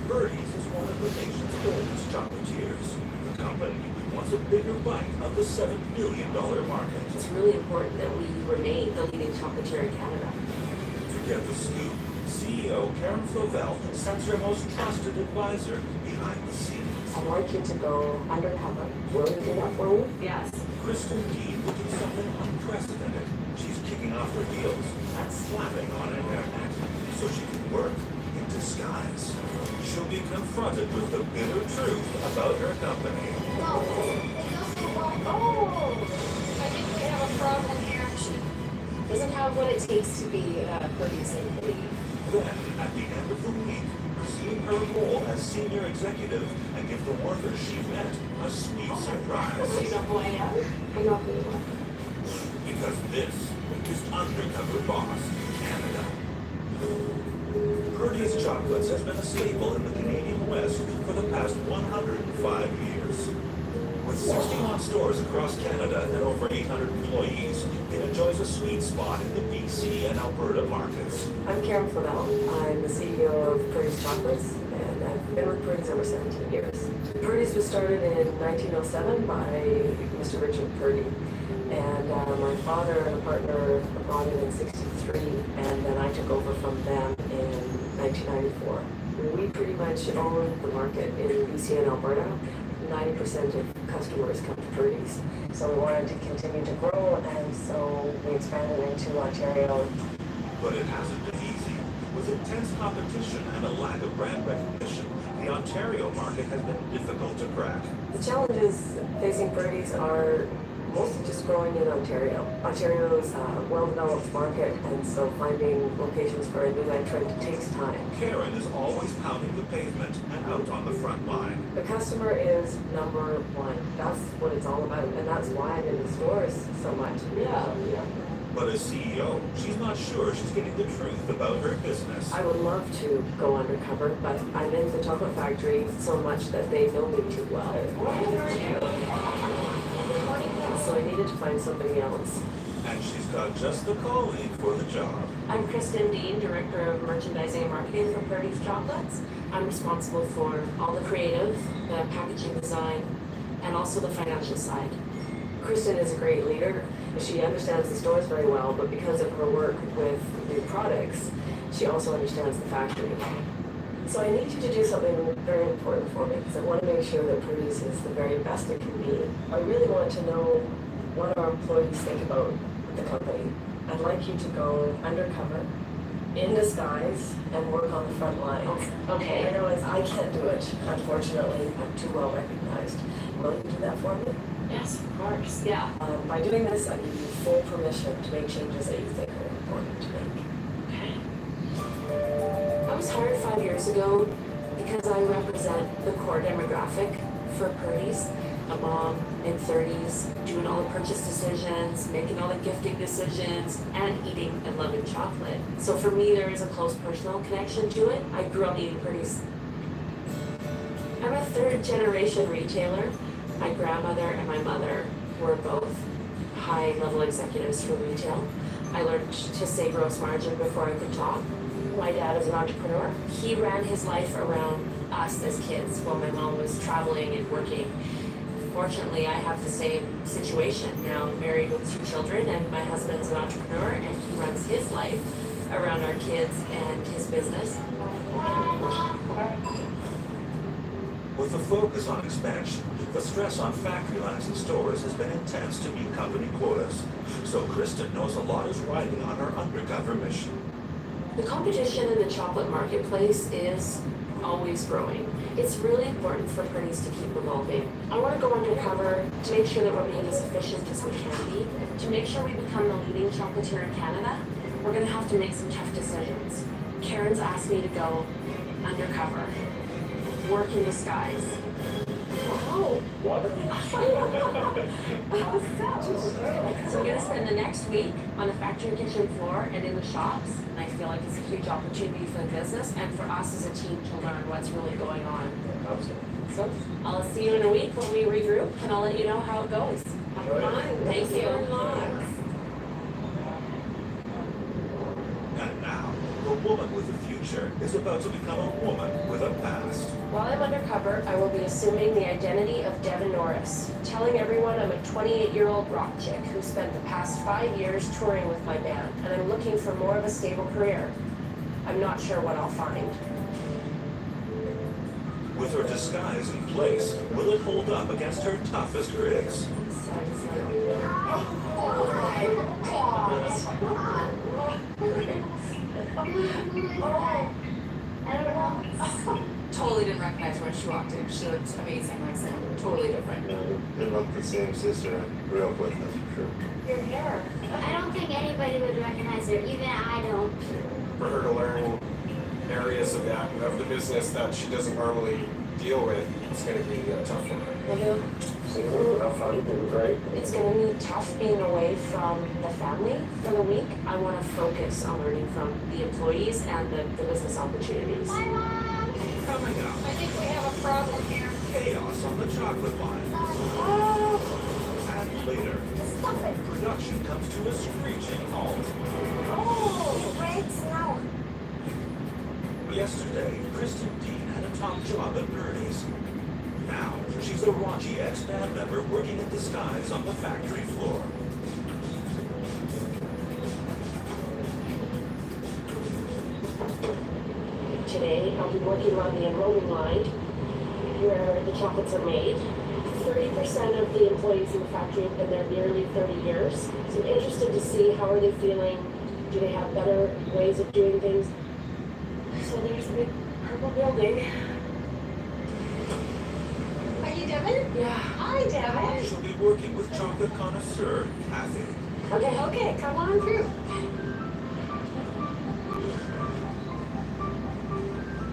Birdie's is one of the nation's oldest chocolatiers. The company wants a bigger bite of the $7 billion market. It's really important that we remain the leading chocolatier in Canada. To get the scoop, CEO Karen Flovell sends her most trusted advisor behind the scenes. I'd like you to go undercover. Will you do that for me? Yes. Kristen Dean will do something unprecedented. She's kicking off her deals and slapping on an hairnet so she can work in disguise. She'll be confronted with the bitter truth about her company. No, it doesn't work. Oh, I think we have a problem here. Doesn't have what it takes to be producing the lead. Then, at the end of the week, resume her role as senior executive and give the workers she met a sweet surprise. Because this is Undercover Boss Canada. Purdy's Chocolates has been a staple in the Canadian West for the past 105 years. With 61 stores across Canada and over 800 employees, it enjoys a sweet spot in the BC and Alberta markets. I'm Karen Flavell. I'm the CEO of Purdy's Chocolates, and I've been with Purdy's over 17 years. Purdy's was started in 1907 by Mr. Richard Purdy, and my father and a partner bought it in '63, and then I took over from them in 1994. We pretty much own the market in BC and Alberta. 90% of customers come to Purdy's. So we wanted to continue to grow, and so we expanded into Ontario. But it hasn't been easy. With intense competition and a lack of brand recognition, the Ontario market has been difficult to crack. The challenges facing Purdy's are mostly just growing in Ontario. Ontario's a well-developed market, and so finding locations for a new entrant takes time. Karen is always pounding the pavement and out on the front line. The customer is number one. That's what it's all about, and that's why I'm in the stores so much. Yeah. But as CEO, she's not sure she's getting the truth about her business. I would love to go undercover, but I'm in the chocolate factory so much that they know me too well. So I needed to find something else. And she's got just the calling for the job. I'm Kristen Dean, Director of Merchandising and Marketing for Purdy's Chocolates. I'm responsible for all the creative, the packaging design, and also the financial side. Kristen is a great leader. She understands the stores very well, but because of her work with new products, she also understands the factory. So I need you to do something very important for me, because I want to make sure that Purdy's is the very best it can be. I really want to know what our employees think about the company. I'd like you to go undercover, in disguise, and work on the front lines. Okay. I realize I can't do it, unfortunately. I'm too well recognized. Will you do that for me? Yes, of course, yeah. By doing this, I give you full permission to make changes that you think are important to make. I was hired 5 years ago because I represent the core demographic for Purdy's. A mom, mid-30s, doing all the purchase decisions, making all the gifting decisions, and eating and loving chocolate. So for me, there is a close personal connection to it. I grew up eating Purdy's. I'm a third-generation retailer. My grandmother and my mother were both high-level executives for retail. I learned to say gross margin before I could talk. My dad is an entrepreneur. He ran his life around us as kids while my mom was traveling and working. Fortunately, I have the same situation now. I'm married with 2 children, and my husband's an entrepreneur, and he runs his life around our kids and his business. With the focus on expansion, the stress on factory lines and stores has been intense to meet company quotas. So Kristen knows a lot is riding on her undercover mission. The competition in the chocolate marketplace is always growing. It's really important for Purdy's to keep evolving. I want to go undercover to make sure that we're being as efficient as we can be. To make sure we become the leading chocolatier in Canada, we're going to have to make some tough decisions. Karen's asked me to go undercover, work in disguise. Wow! So we're going to spend the next week on the factory kitchen floor and in the shops. And I feel like it's a huge opportunity for the business and for us as a team to learn what's really going on. So I'll see you in a week when we regroup, and I'll let you know how it goes. Have fun. Thank you. And now, the woman with a future is about to become a woman with a past. While I'm undercover, I will be assuming the identity of Devin Norris, telling everyone I'm a 28-year-old rock chick who spent the past 5 years touring with my band, and I'm looking for more of a stable career. I'm not sure what I'll find. With her disguise in place, will it hold up against her toughest critics? Totally didn't recognize her when she walked in. She looked amazing, like someone totally different. They're not the same sister I grew up with, that's for sure. Your hair. I don't think anybody would recognize her, even I don't. For her to learn areas of the business that she doesn't normally deal with, it's going to be tough for her. It's going to be tough being away from the family for the week. I want to focus on learning from the employees and the business opportunities. Coming up. I think we have a problem here. Chaos on the chocolate line. And later, production comes to a screeching halt. Oh, great now. Yesterday, Kristen Dean had a top job at Purdy's. Now, she's a raunchy ex-band member working in disguise on the factory floor. today. I'll be working on the enrolling line where the chocolates are made. 30% of the employees in the factory have been there nearly 30 years. So I'm interested to see how are they feeling. Do they have better ways of doing things? So there's a big purple building. Are you Devin? Yeah. Hi, Devin. She'll be working with chocolate connoisseur Kathy. Okay, come on through.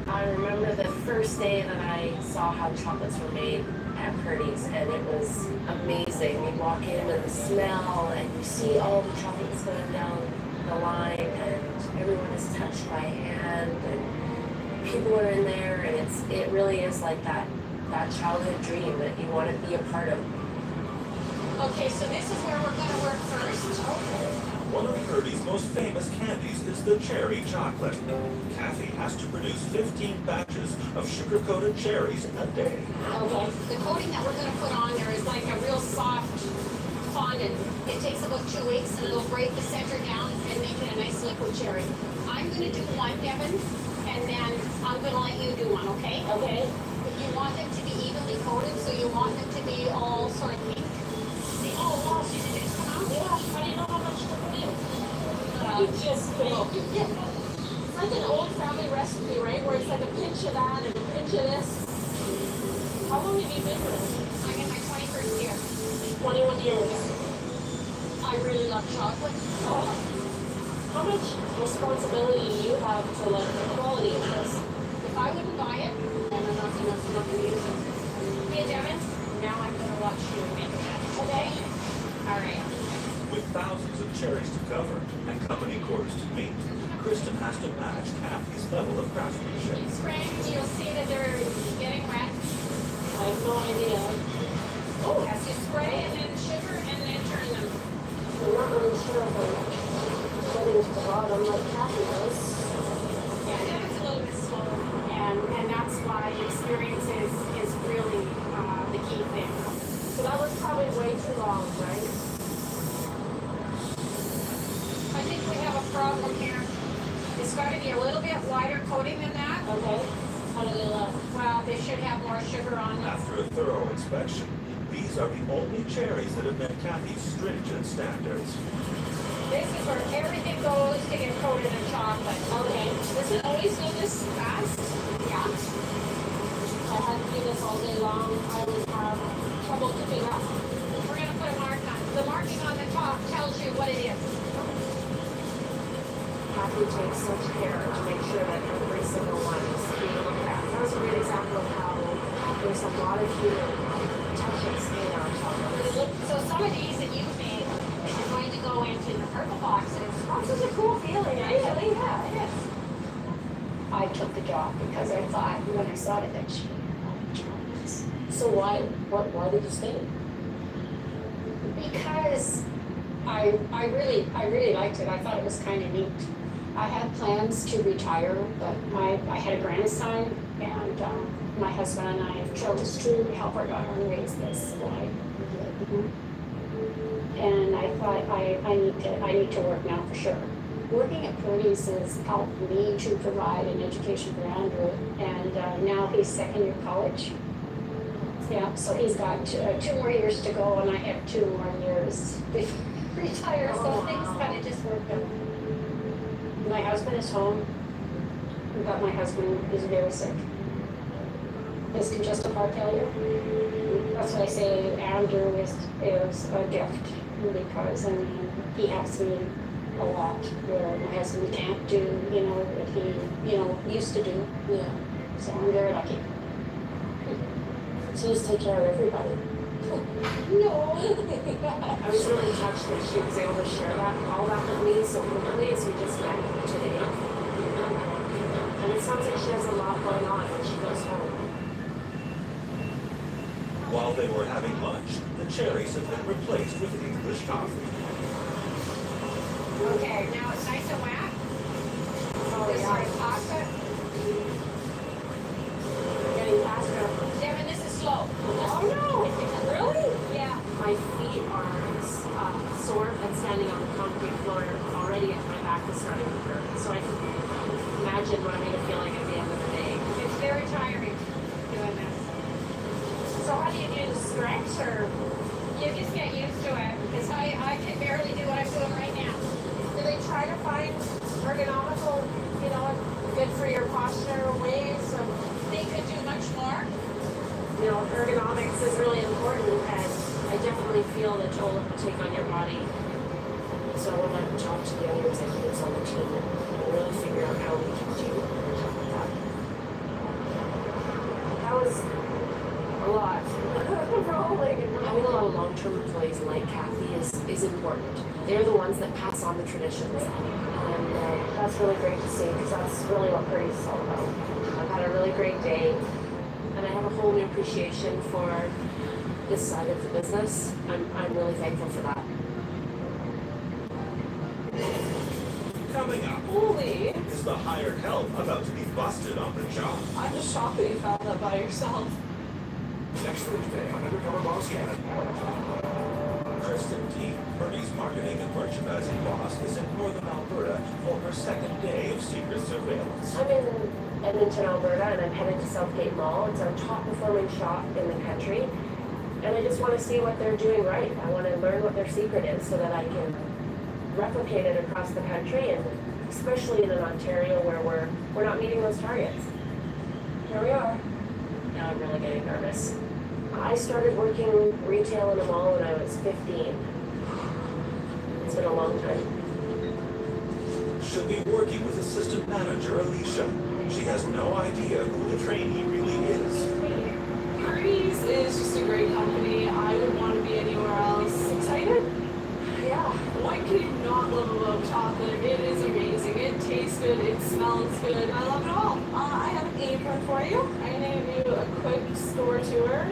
I remember the first day that I saw how chocolates were made at Purdy's, and it was amazing. You walk in and the smell, and you see all the chocolates going down the line, and everyone is touched by hand, and people are in there, and it really is like that childhood dream that you want to be a part of. Okay, so this is where we're going to work first. Okay. One of Purdy's most famous candies is the cherry chocolate. Kathy has to produce 15 batches of sugar-coated cherries a day. Okay. The coating that we're going to put on there is like a real soft fondant. It takes about 2 weeks, and it'll break the center down and make it a nice liquid cherry. I'm going to do one, Devin, and then I'm going to let you do one, okay? Okay. You want them to be evenly coated, so you want them to be all sort of pink. Oh, wow, so did it come out? Yeah. How do you know how much to put in? You just put it. Yeah. It's like an old family recipe, right? Where it's like a pinch of that and a pinch of this. How long have you been with it? I'm in my 21st year. 21 years. I really love chocolate. Oh. How much responsibility do you have to like the quality of this? If I wouldn't buy it, then I'm not gonna use it. Hey, Devin, now I'm gonna watch you make it. Okay? All right. With thousands of cherries to cover and company quarters to meet, Kristen has to match Kathy's level of craftsmanship. Spray, you'll see that they're getting wet. I have no idea. Oh, yes, you spray and then sugar and then turn them. I'm not really sure if I'm getting to the bottom like Kathy does. Yeah, Devin's a little bit slower, and that's why experience is really the key thing. So that was probably way too long, right? I think we have a problem here. It's got to be a little bit wider coating than that. Okay. How do they look? Well, they should have more sugar on them. After a thorough inspection, these are the only cherries that have met Kathy's stringent standards. This is where everything goes to get coated in chocolate. Okay. Does it always go this fast? Yeah. I had to do this all day long. I would have trouble keeping up. We're going to put a mark on. The marking on the top tells you what it is. Kathy takes such care to make sure that every single one is being looked at. That was a great example of how there's a lot of human touches in our chocolate. So some of these that you've made are going to go into the purple boxes. That's such a cool feeling, actually. Yeah, it is. I took the job because I thought when I saw it that she liked chocolates. So why did you stay? Because I really liked it. I thought it was kind of neat. I had plans to retire, but I had a grandson, and my husband and I chose to help our daughter raise this boy. And I thought I need to work now for sure. Working at Purdy's has helped me to provide an education for Andrew, and now he's second year college. Yeah, so he's got 2 more years to go, and I have 2 more years before I retire, so things kind of just worked out. My husband is home, but my husband is very sick. His congestive heart failure. That's why I say Andrew is a gift, because I mean, he helps me a lot where my husband can't do, what he, used to do. Yeah. So I'm very lucky. So you just take care of everybody. No. I was really touched that she was able to share all that with me so openly as we just met today. And it sounds like she has a lot going on when she goes home. While they were having lunch, the cherries have been replaced with English coffee. Okay, now it's nice and wet. Oh, This is our pasta. Getting faster. Devin, this is slow. Oh no! Really? Yeah. My feet are sore and standing on the concrete floor already, and my back is starting to hurt. So I can imagine what I'm going to feel like at the end of pressure, you just get used to it. Because I can barely do what I'm doing right now. Do they try to find ergonomical, you know, good for your posture ways so they could do much more? You know, ergonomics is really important, and I definitely feel the toll it will take on your body. So I want to talk to the other executives on the team and really figure out how we can do that. That was a lot. Having a lot of long-term employees like Kathy is important. They're the ones that pass on the traditions. And that's really great to see, because that's really what Purdy's is all about. I've had a really great day, and I have a whole new appreciation for this side of the business. I'm really thankful for that. Coming up, Holy! is the hired help about to be busted on the job? I'm just shocked that you found that by yourself. Next Thursday on Undercover Boss Canada. Kristen T, Purdy's marketing and merchandising boss, is in Northern Alberta for her second day of secret surveillance. I'm in Edmonton, Alberta, and I'm headed to Southgate Mall. It's our top performing shop in the country. And I just want to see what they're doing right. I want to learn what their secret is so that I can replicate it across the country, and especially in Ontario where we're not meeting those targets. Here we are. Now I'm really getting nervous. I started working retail in a mall when I was 15. It's been a long time. She'll be working with assistant manager Alicia. She has no idea who the trainee really is. Purdy's is just a great company. I would want to be anywhere else. Excited? Yeah. What could you not love about chocolate? It is amazing. It tastes good. It smells good. I love it all. I have an apron for you. I'm going to do a quick store tour.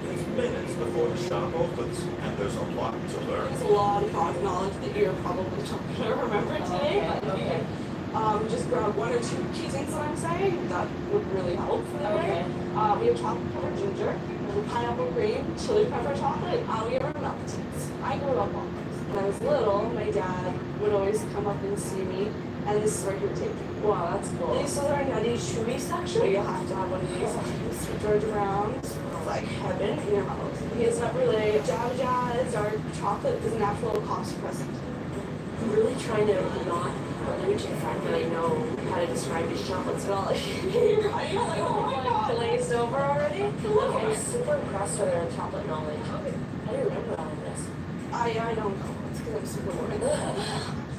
It's minutes before the shop opens, and there's a lot to learn. There's a lot of product knowledge that you're probably not going to remember today, but if you can just grab one or two key things that I'm saying, that would really help for the day. We have chocolate covered ginger, pineapple cream, chili pepper chocolate. We have our milk teas. I grew up on those. When I was little, my dad would always come up and see me, and this is where he would take me. Wow, that's cool. These are our nutty chewy section. You have to have one of these. George Brown, like heaven in your mouth. He has not really Jabba Jazz. Our chocolate is a natural cough suppressant. I'm really trying to not allude to the fact that I know how to describe these chocolates at all. You're like, oh my god. Glazed over already? I'm super impressed with their chocolate knowledge. I didn't remember all of this. I don't know. It's because I'm super boring.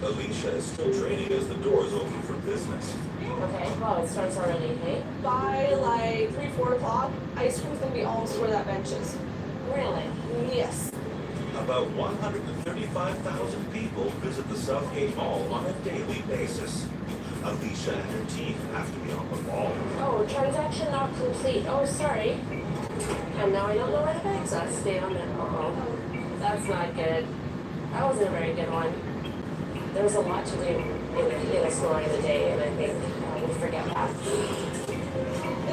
Alicia is still training as the doors open for business. Okay, well, it starts already, hey? By like 3, 4 o'clock, ice cream's gonna be almost where that bench is. Really? Yes. About 135,000 people visit the Southgate Mall on a daily basis. Alicia and her team have to be on the ball. Oh, transaction not complete. Oh, sorry. And now I don't know where the bags are. Stay on it. Uh-oh. That's not good. That wasn't a very good one. There's a lot to do in a store in the day, and I think we forget that.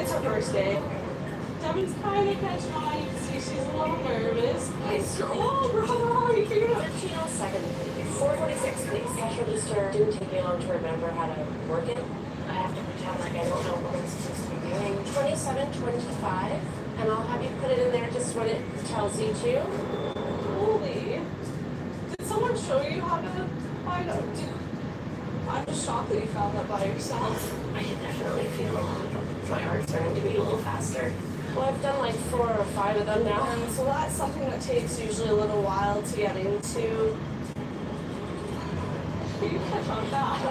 It's her first day. Devin's kind of catching on. You can see she's a little nervous. Nice girl. Oh, bravo. You figured it out. 1307, please. 446, please. Cash register. Didn't take me long to remember how to work it. I have to pretend like I don't know what I'm supposed to be doing. 2725, and I'll have you put it in there just what it tells you to. Holy. Did someone show you how to find out? I'm just shocked that you found that by yourself. I can definitely feel my heart starting to beat a little faster. Well, I've done like 4 or 5 of them now. And so that's something that takes usually a little while to get into. You catch on that.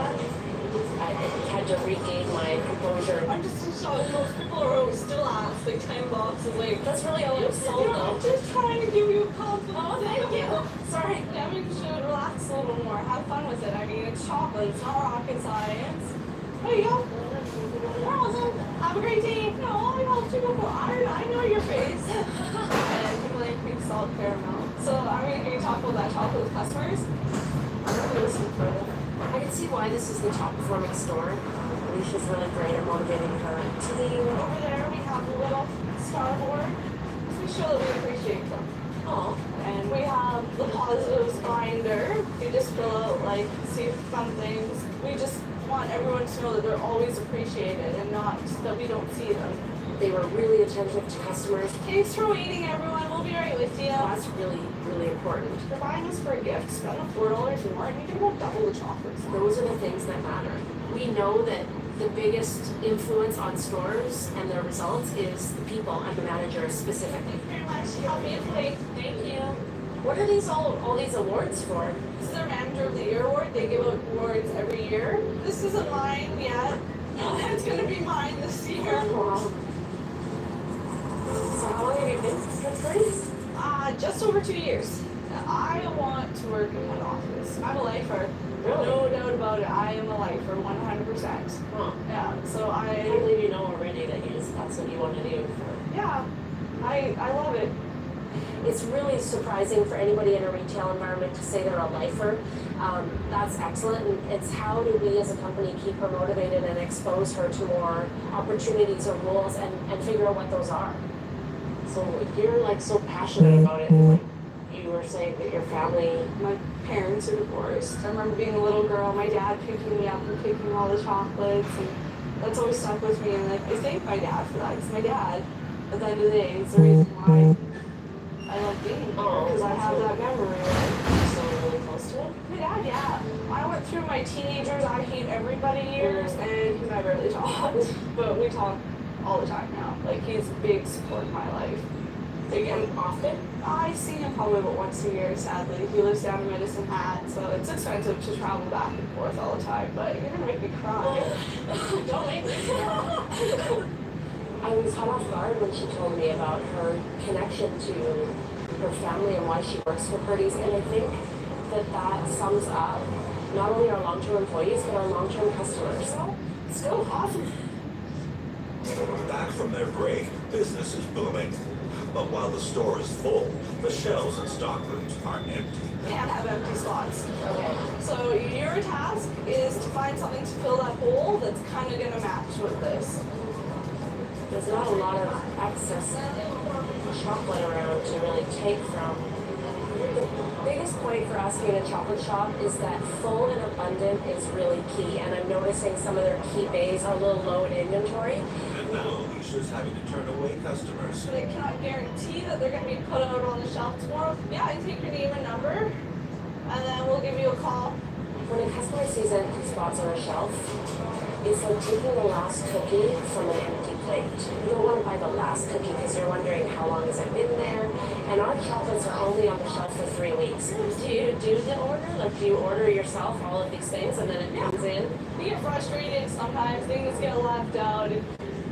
I had to regain my composure. I'm just in shock. Most people are still asked like 10 bucks. Like, that's really all I'm sold though. I'm just trying to give you a compliment. Oh, thank you. Sorry. Yeah, we should relax a little more. Have fun with it. I mean, it's chocolate. It's not rocket science. There you go. Awesome. Have a great day. No, I helped you before. I know your face. And people like pink salt caramel. So, I mean, can you talk about that chocolate with customers? I'm not going to listen further. I can see why this is the top performing store. Alicia's really great at motivating her team. Over there, we have a little star board. We show that we appreciate them. Oh. And we have the positives binder. You just fill out, like, see fun things. We just want everyone to know that they're always appreciated and not that we don't see them. They were really attentive to customers. Thanks for waiting, everyone. We'll be right with you. That's really, really important. You're buying this for a gift. Spend the $4 more and you can about double the chocolates. Those are the things that matter. We know that the biggest influence on stores and their results is the people and the managers specifically. Thank you very much. Help me a plate. Thank you. What are these all these awards for? This is their Manager of the Year award. They give out awards every year. This isn't mine yet. It's gonna be mine this year. Wow. So how long have you been with Purdy's? Just over 2 years. I want to work in head office. I'm a lifer. Really? No doubt about it. I am a lifer, 100%. Huh. Yeah. So I can't believe you know already that that's what you want to do. Yeah. I love it. It's really surprising for anybody in a retail environment to say they're a lifer. That's excellent. And it's how do we as a company keep her motivated and expose her to more opportunities or roles and figure out what those are. So you're like so passionate about it. Like you were saying that your family, my parents are divorced. I remember being a little girl, my dad picking me up and picking all the chocolates, and that's always stuck with me. And like I thank my dad for that. It's my dad. At the end of the day, it's the reason why I love being here, because I have that memory. So really close to it? My dad, yeah. I went through my teenagers, I hate everybody years, and he and I barely talked, but we talk all the time now. Like, he's a big support in my life. Again, often? I see him probably about once a year, sadly. He lives down in Medicine Hat, so it's expensive to travel back and forth all the time, but you're gonna make me cry. Don't make me cry. I was caught off guard when she told me about her connection to her family and why she works for Purdy's, and I think that sums up not only our long-term employees, but our long-term customers. Let's go, awesome. Back from their break, business is booming. But while the store is full, the shelves and stockrooms are empty. Can't have empty spots. Okay. So your task is to find something to fill that hole that's kind of gonna match with this. There's not a lot of excess chocolate around to really take from. The biggest point for us being a chocolate shop is that full and abundant is really key, and I'm noticing some of their key bays are a little low in inventory. And now Alicia's having to turn away customers. But I cannot guarantee that they're going to be put out on the shelf tomorrow. Yeah, I take your name and number, and then we'll give you a call. When a customer sees empty spots on a shelf, it's like taking the last cookie from an empty plate. You don't want to buy the last cookie because you're wondering how long has it been there. And our chocolates are only on the shelf for 3 weeks. Do you do the order? Like, do you order yourself all of these things and then it comes in? We get frustrated sometimes. Things get left out.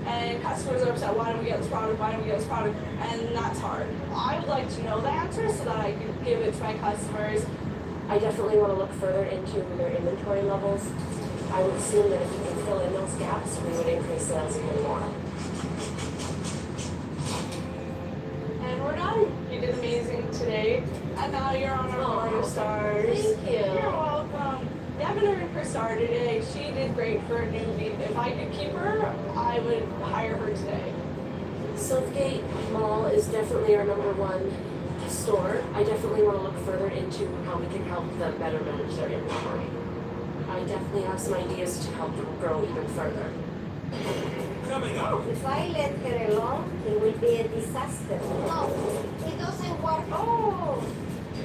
And customers are upset, why don't we get this product, why don't we get this product? And that's hard. I would like to know the answer so that I can give it to my customers. I definitely want to look further into their inventory levels. I would assume that if you can fill in those gaps, we would increase sales even more. And we're done. You did amazing today. And now you're on our Mario Stars. Thank you. You're welcome. Devin earned her star today. She did great for a newbie. If I could keep her, I would hire her today. Southgate Mall is definitely our #1 store. I definitely want to look further into how we can help them better manage their inventory. I definitely have some ideas to help them grow even further. Coming up. If I let her alone, it will be a disaster. No, it doesn't work. Oh!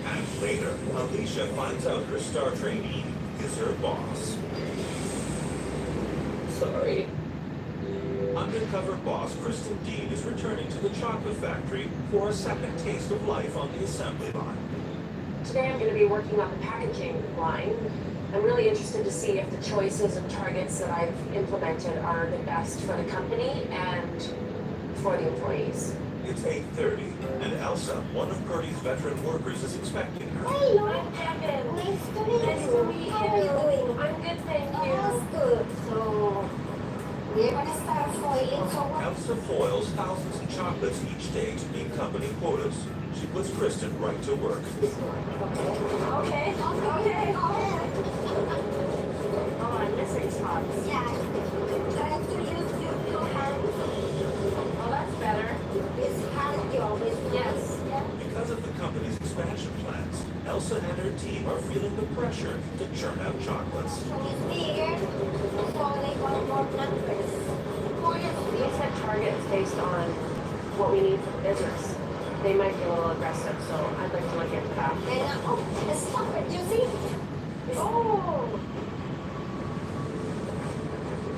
And later, Alicia finds out her star trainee is her boss. Sorry. Undercover boss Kristen Dean is returning to the chocolate factory for a second taste of life on the assembly line. Today I'm going to be working on the packaging line. I'm really interested to see if the choices and targets that I've implemented are the best for the company and for the employees. It's 8:30, and Elsa, one of Purdy's veteran workers, is expecting her. Hello, Devin. Nice to meet you. How are you doing? I'm good, thank you. That's good. So, we're going to start foiling. So Elsa foils thousands of chocolates each day to meet company quotas. She puts Kristen right to work. Okay. Oh, I'm missing spots. Yeah. Try to use your hand. Oh, that's better. It's hard job, isn't it? Yes. Because of the company's expansion plans, Elsa and her team are feeling the pressure to churn out chocolates. So it's bigger, so they want more numbers. More We set targets based on what we need for the business. They might be a little aggressive, so I'd like to look into that. And stop it, you see? Oh!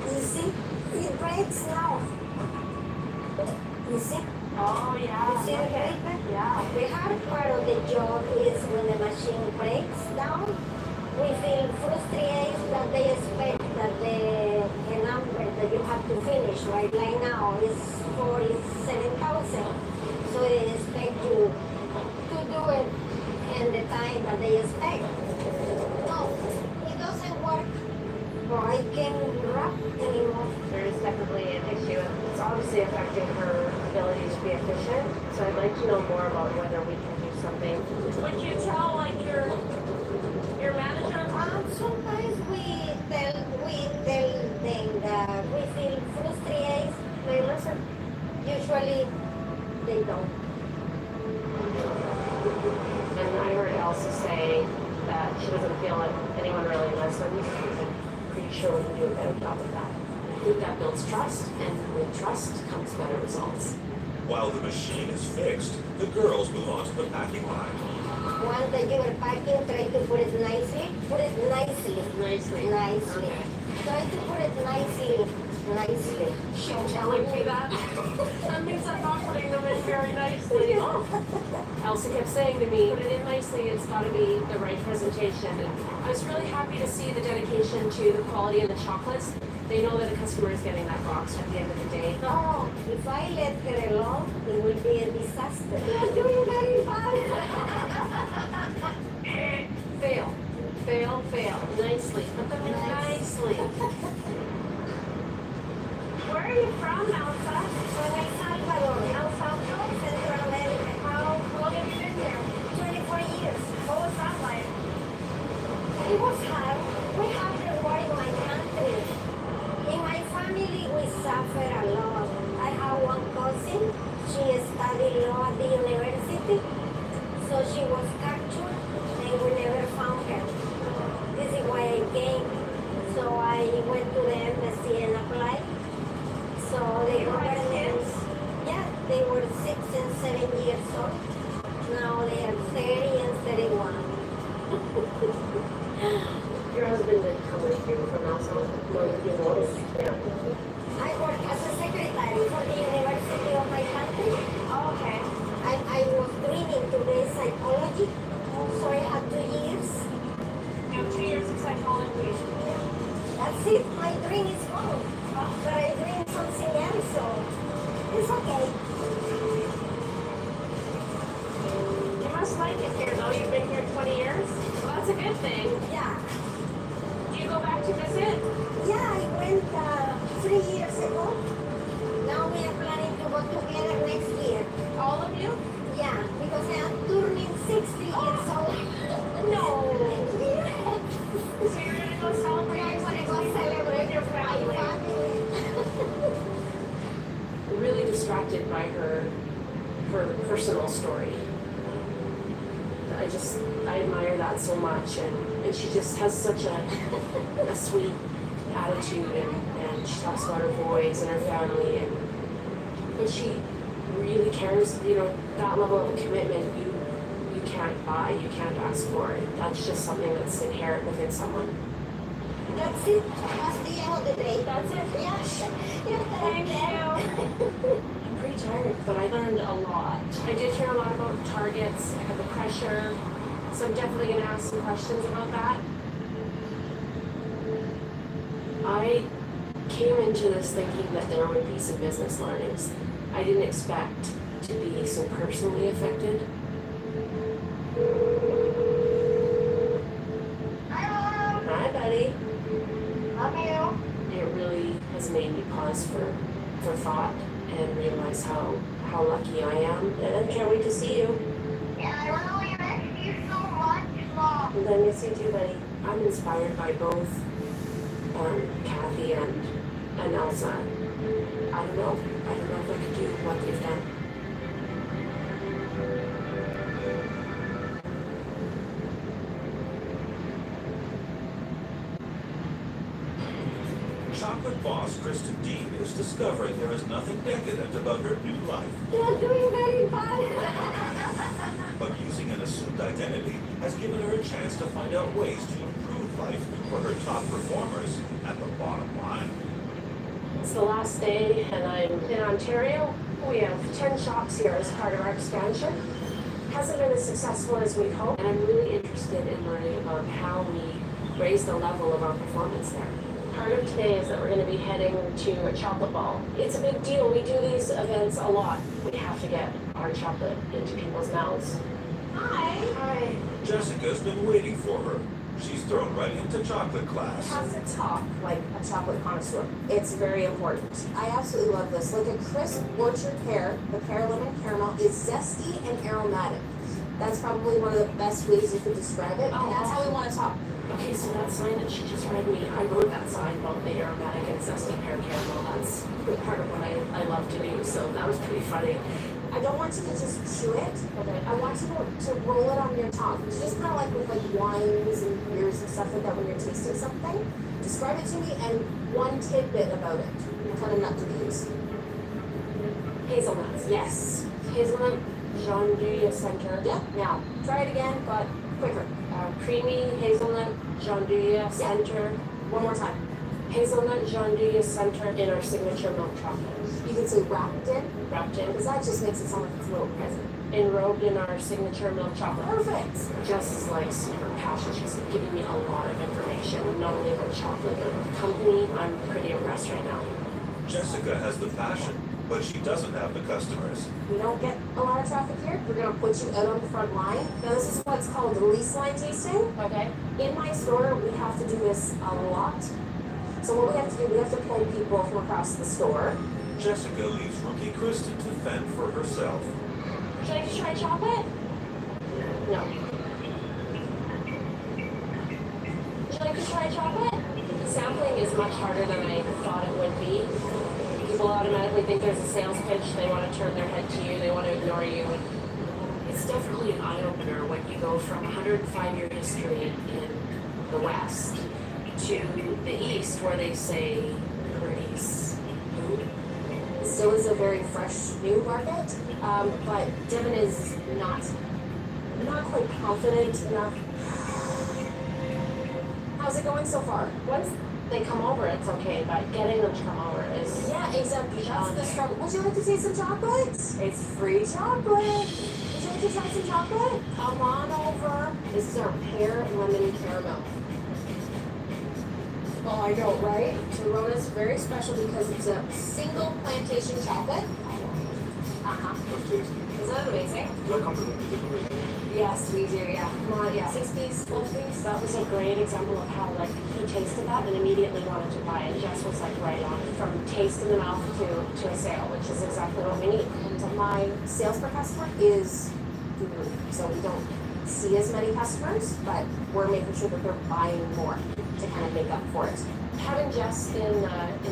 You see? It breaks now. You see? Oh, yeah. You see the breaker? Yeah. The hard part of the job is when the machine breaks down. We feel frustrated that they expect that the number that you have to finish right now is 47,000. So they expect you to do it in the time that they expect. No, it doesn't work. Or I can't rap anymore. There is definitely an issue. It's obviously affecting her ability to be efficient. So I'd like to know more about whether we can do something. Would you tell like your manager? Sometimes we tell them that we feel frustrated. They listen. Usually they don't. And I heard Elsa say that she doesn't feel like anyone really listens. I'm pretty sure we can do a better job of that. I think that builds trust, and with trust comes better results. While the machine is fixed, the girls move on to the packing line. Once that you are packing, try to put it nicely. Put it nicely. Nicely. Nicely. Okay. Try to put it nicely. Nicely. She's telling me that. That means I'm not putting them in very nicely. Elsa kept saying to me, put it in nicely, it's got to be the right presentation. And I was really happy to see the dedication to the quality of the chocolates. They know that a customer is getting that box at the end of the day. No, if I let her alone, it will be a disaster. You're doing very bad. Fail. Fail, fail. Nicely. Put them in nicely. Where are you from, Elsa? From El Salvador. El Salvador, Central America. How long have you been there? 24 years. What was that like? It was hard. We have the war in my country. In my family, we suffer a lot. I have one cousin. She studied law at the university. So she was captured and we never found her. This is why I came. So I went to the embassy and applied. So they were kids. Yeah, they were 6 and 7 years old. Now they are 30 and 31. Your husband didn't come with you from El Salvador. You noticed? Yeah. I work as a secretary for the university of my country. Oh, okay. I was training to be psychology, so I had 2 years. You have 2 years of psychology. That's it. My dream is gone. But I dream something else, so it's okay. You must like it here, though. You've been here 20 years. Well, that's a good thing. Yeah. Do you go back to visit? Yeah, I went 3 years ago. Now we are planning to go together next year. All of you? Yeah, because I am turning 60 years old. No. So you're going to go celebrate? I'm going to go celebrate your family. Really distracted by her personal story. I admire that so much, and she just has such a sweet attitude, and she talks about her boys and her family, and she really cares. You know, that level of commitment you can't buy, you can't ask for it. That's just something that's inherent within someone. That's it. That's the end of the day. That's it? Yes. Thank you. I'm pretty tired, but I learned a lot. I did hear a lot about targets. I had the pressure, so I'm definitely going to ask some questions about that. I came into this thinking that there would be some business learnings. I didn't expect to be so personally affected. Hi, buddy. Love you. It really has made me pause for thought and realize how lucky I am, and I can't wait to see you. Yeah, I really miss you so much, Mom. And I miss you too, buddy. I'm inspired by both Kathy and Elsa. I don't know if I could do what they've done. chocolate boss, Kristen Dean, is discovering there is nothing decadent about her new life. You're doing very fine. But using an assumed identity has given her a chance to find out ways to improve life for her top performers at the bottom line. It's the last day, and I'm in Ontario. We have 10 shops here as part of our expansion. Hasn't been as successful as we'd hoped, and I'm really interested in learning about how we raise the level of our performance there. Part of today is that we're going to be heading to a chocolate ball. It's a big deal. We do these events a lot. We have to get our chocolate into people's mouths. Hi. Hi. Jessica's been waiting for her. She's thrown right into chocolate class. You have to talk like a chocolate connoisseur. It's very important. I absolutely love this. Like a crisp orchard pear, the pear lemon caramel is zesty and aromatic. That's probably one of the best ways you could describe it. And that's how we want to talk. Okay, so that sign that she just read me, I wrote that sign about the aromatic and zesty pear caramel. That's part of what I love to do, so that was pretty funny. I don't want you to just chew it. Okay. I want you to roll it on your tongue. It's just kind of like with like wines and beers and stuff like that when you're tasting something. Describe it to me and one tidbit about it. What kind of nut do they use? Hazelnuts. Yes. Hazelnut, Gianduja Center. Yeah. Now, try it again, but quicker. Creamy hazelnut, Gianduja Center. One more time. Hazelnut, Gianduja Center in our signature milk chocolate. You can say wrapped in. Wrapped in. Because that just makes it sound like it's a little present. Enrobed in our signature milk chocolate. Perfect. Jess is like super passionate. She's giving me a lot of information, not only about chocolate, but about the company. I'm pretty impressed right now. Jessica has the passion, but she doesn't have the customers. We don't get a lot of traffic here. We're going to put you out on the front line. Now, this is what's called the lease line tasting. Okay. In my store, we have to do this a lot. So what we have to do, we have to pull people from across the store. Jessica leaves rookie Kristen to fend for herself. Should I just try chocolate? No. Would you like to try chocolate? Sampling is much harder than I thought it would be. People automatically think there's a sales pitch. They want to turn their head to you. They want to ignore you. It's definitely an eye-opener when you go from 105-year history in the West to the East, where they say Purdy's food. Still is a very fresh new market, but Devin is not quite confident enough. How's it going so far? Once they come over, it's okay, but getting them to come over is exactly. That's the struggle. Would you like to taste some chocolate? It's free chocolate. Would you like to try some chocolate? Come on over. This is our pear lemon caramel. Oh, I know, right? Torona's very special because it's a single plantation chocolate. Is that amazing? Yes, we do, yeah. Come on, yeah. 6 piece, 12 piece. That was a great example of how, like, he tasted that and immediately wanted to buy it. Jess was, like, right on. From taste in the mouth to a sale, which is exactly what we need. And my sales per customer is good. So we don't see as many customers, but we're making sure that they're buying more to kind of make up for it. Having Jess in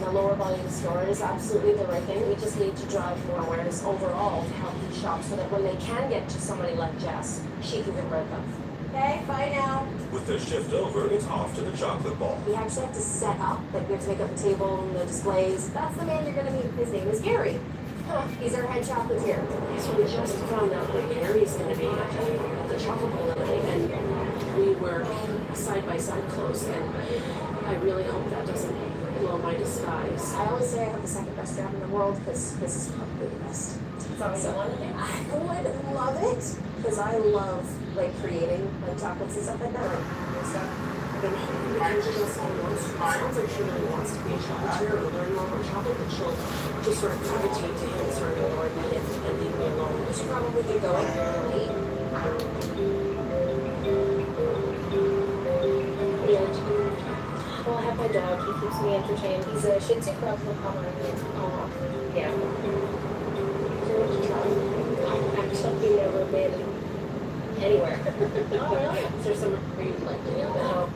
a lower volume store is absolutely the right thing. We just need to drive more awareness overall to help these shops so that when they can get to somebody like Jess, she can convert them. Okay, bye now. With their shift over, it's off to the chocolate ball. We actually have to set up, like we have to make up the table and the displays. That's the man you're going to meet. His name is Gary. He's our head chocolatier. So we just found out that Gary's going to be at the chocolate bowl tonight, and we were side by side close, and I really hope that doesn't blow my disguise. I always say I have the second best job in the world because this is probably the best. So I would love it because I love like creating like chocolates and stuff like that. Like stuff. I've been hoping that Angela sounds like she really wants to be a chocolatier or learn more about chocolate, but she'll just sort of gravitate to him, sort of ignore me and leave me alone. We should probably get going. Well, I have my dog. He keeps me entertained. He's a Shih Tzu Cross with Pomeranian. Yeah. I've actually never been anywhere. Oh, really? Is there somewhere you'd like to go?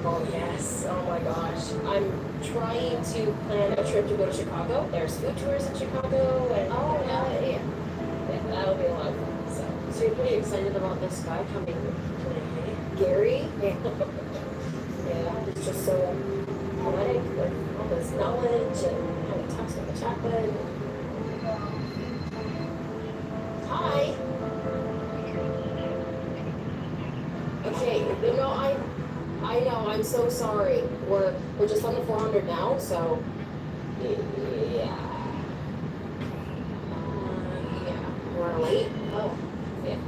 Oh, yes. Oh, my gosh. I'm trying to plan a trip to go to Chicago. There's food tours in Chicago. And, yeah. That'll be a lot of fun. So you're pretty excited about this guy coming today? Gary? Yeah. Yeah, it's just so poetic with all this knowledge and how he talks about the chocolate. Hi. Okay, you know, I know, I'm so sorry. We're just on the 400 now, so yeah. We're late. Oh, yeah.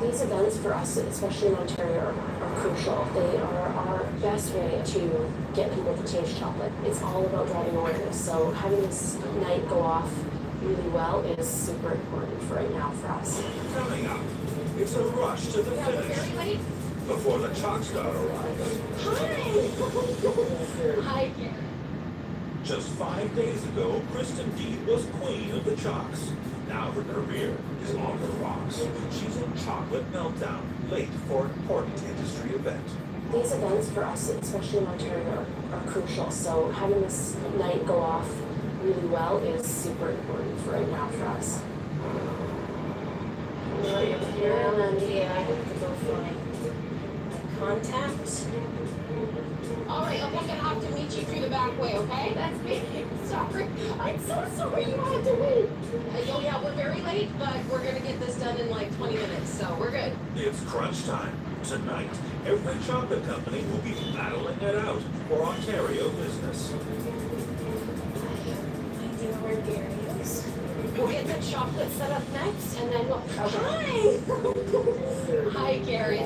These events for us, especially in Ontario, are crucial. They are our best way to get people to taste chocolate. It's all about driving awareness. So having this night go off really well is super important for right now for us. Coming up, it's a rush to the finish. Before the chalk star arrives. Hi. Just 5 days ago, Kristen Dean was queen of the chalks. Now her career is on the rocks. She's in chocolate meltdown, late for an important industry event. These events for us, especially in Ontario, are crucial. So having this night go off really well is super important for right now for us. Contact. All right, I'm gonna have to meet you through the back way, okay? That's me. Sorry. I'm so sorry you had to wait. Oh yeah, we're very late, but we're gonna get this done in like 20 minutes, so we're good. It's crunch time. Tonight, every chocolate company will be battling it out for Ontario business. I know where Gary is. We'll get the chocolate set up next, and then we'll... Hi! Hi, Gary. I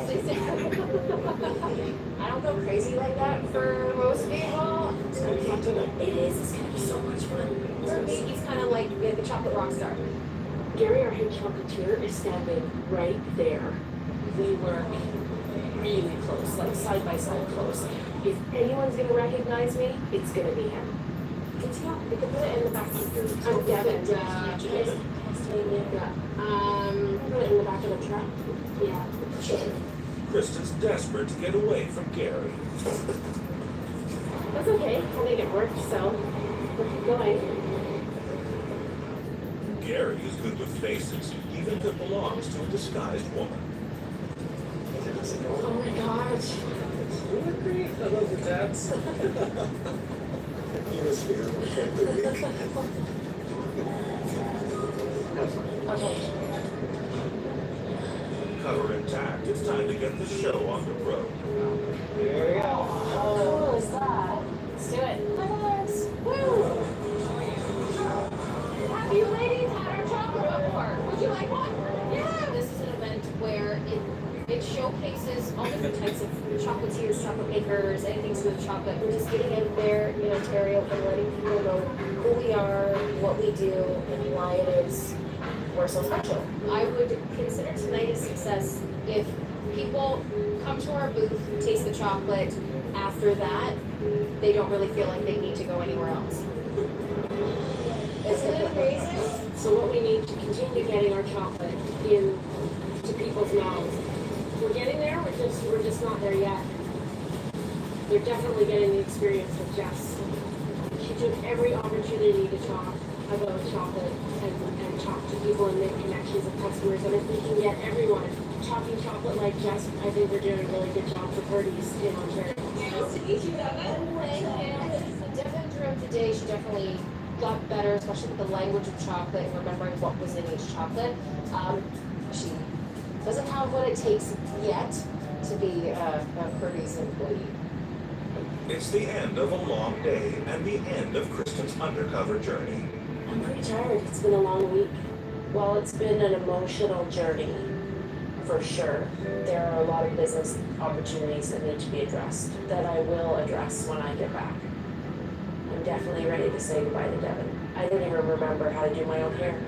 don't go crazy like that for most people. It's going to be fun tonight. It is. It's going to be so much fun. For me, he's kind of like the chocolate rock star. Gary, our head chocolatier, is standing right there. We work really close, like side by side close. If anyone's going to recognize me, it's going to be him. We can put it in the back. I'm Devin. Put it in the back of the truck. Yeah. Sure. Kristen's desperate to get away from Gary. That's okay. I think it worked, so we'll keep going. Gary is good with faces, even if it belongs to a disguised woman. Oh my gosh. You look great. I love the tats. He was here. Okay. Cover intact. It's time to get the show on the road. Here we go. How cool is that? Let's do it. Hi, guys. Woo! Have you ladies had our chocolate before? Would you like one? Yeah. This is an event where it showcases all different types of chocolatiers, chocolate makers, anything to do with chocolate. We're just getting out there in Ontario and letting people know who we are, what we do, and why it is we're so special. I would consider tonight a success if people come to our booth, taste the chocolate. After that, they don't really feel like they need to go anywhere else. Isn't it amazing? So what we need to continue getting our chocolate into people's mouths. We're getting there, we're just not there yet. They're definitely getting the experience with Jess. She took every opportunity to talk about chocolate and talk to people and make connections with customers. And if we can get everyone talking chocolate like Jess, I think we're doing a really good job for parties in Ontario. Nice to meet you, Devin. Thank you. Devin throughout the day, she definitely got better, especially with the language of chocolate and remembering what was in each chocolate. She doesn't have what it takes yet to be a Purdy's employee. It's the end of a long day and the end of Kristen's undercover journey. I'm pretty tired. It's been a long week. Well, it's been an emotional journey, for sure. There are a lot of business opportunities that need to be addressed that I will address when I get back. I'm definitely ready to say goodbye to Devin. I don't even remember how to do my own hair.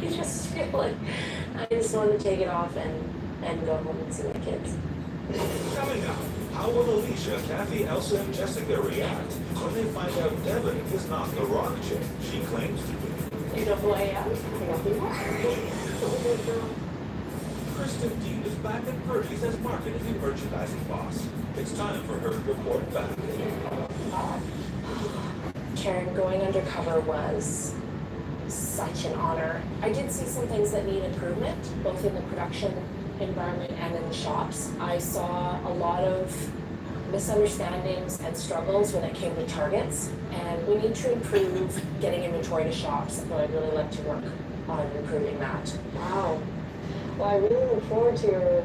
I just feel like I just want to take it off and go home and see my kids. Coming up, how will Alicia, Kathy, Elsa, and Jessica react when they find out Devin is not the rock chick she claims to be? You know who I am? I know who you are. Kristen Dean is back at Purdy's as marketing and merchandising boss. It's time for her to report back. Karen, going undercover was such an honor. I did see some things that need improvement, both in the production environment and in the shops. I saw a lot of misunderstandings and struggles when it came to targets, and we need to improve getting inventory to shops, but I'd really like to work on improving that. Wow. Well, I really look forward to your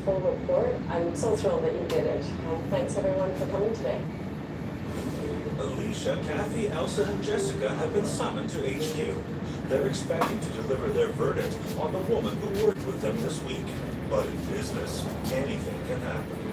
full report. I'm so thrilled that you did it. Thanks everyone for coming today. Alicia, Kathy, Elsa, and Jessica have been summoned to HQ. They're expecting to deliver their verdict on the woman who worked with them this week. But in business, anything can happen.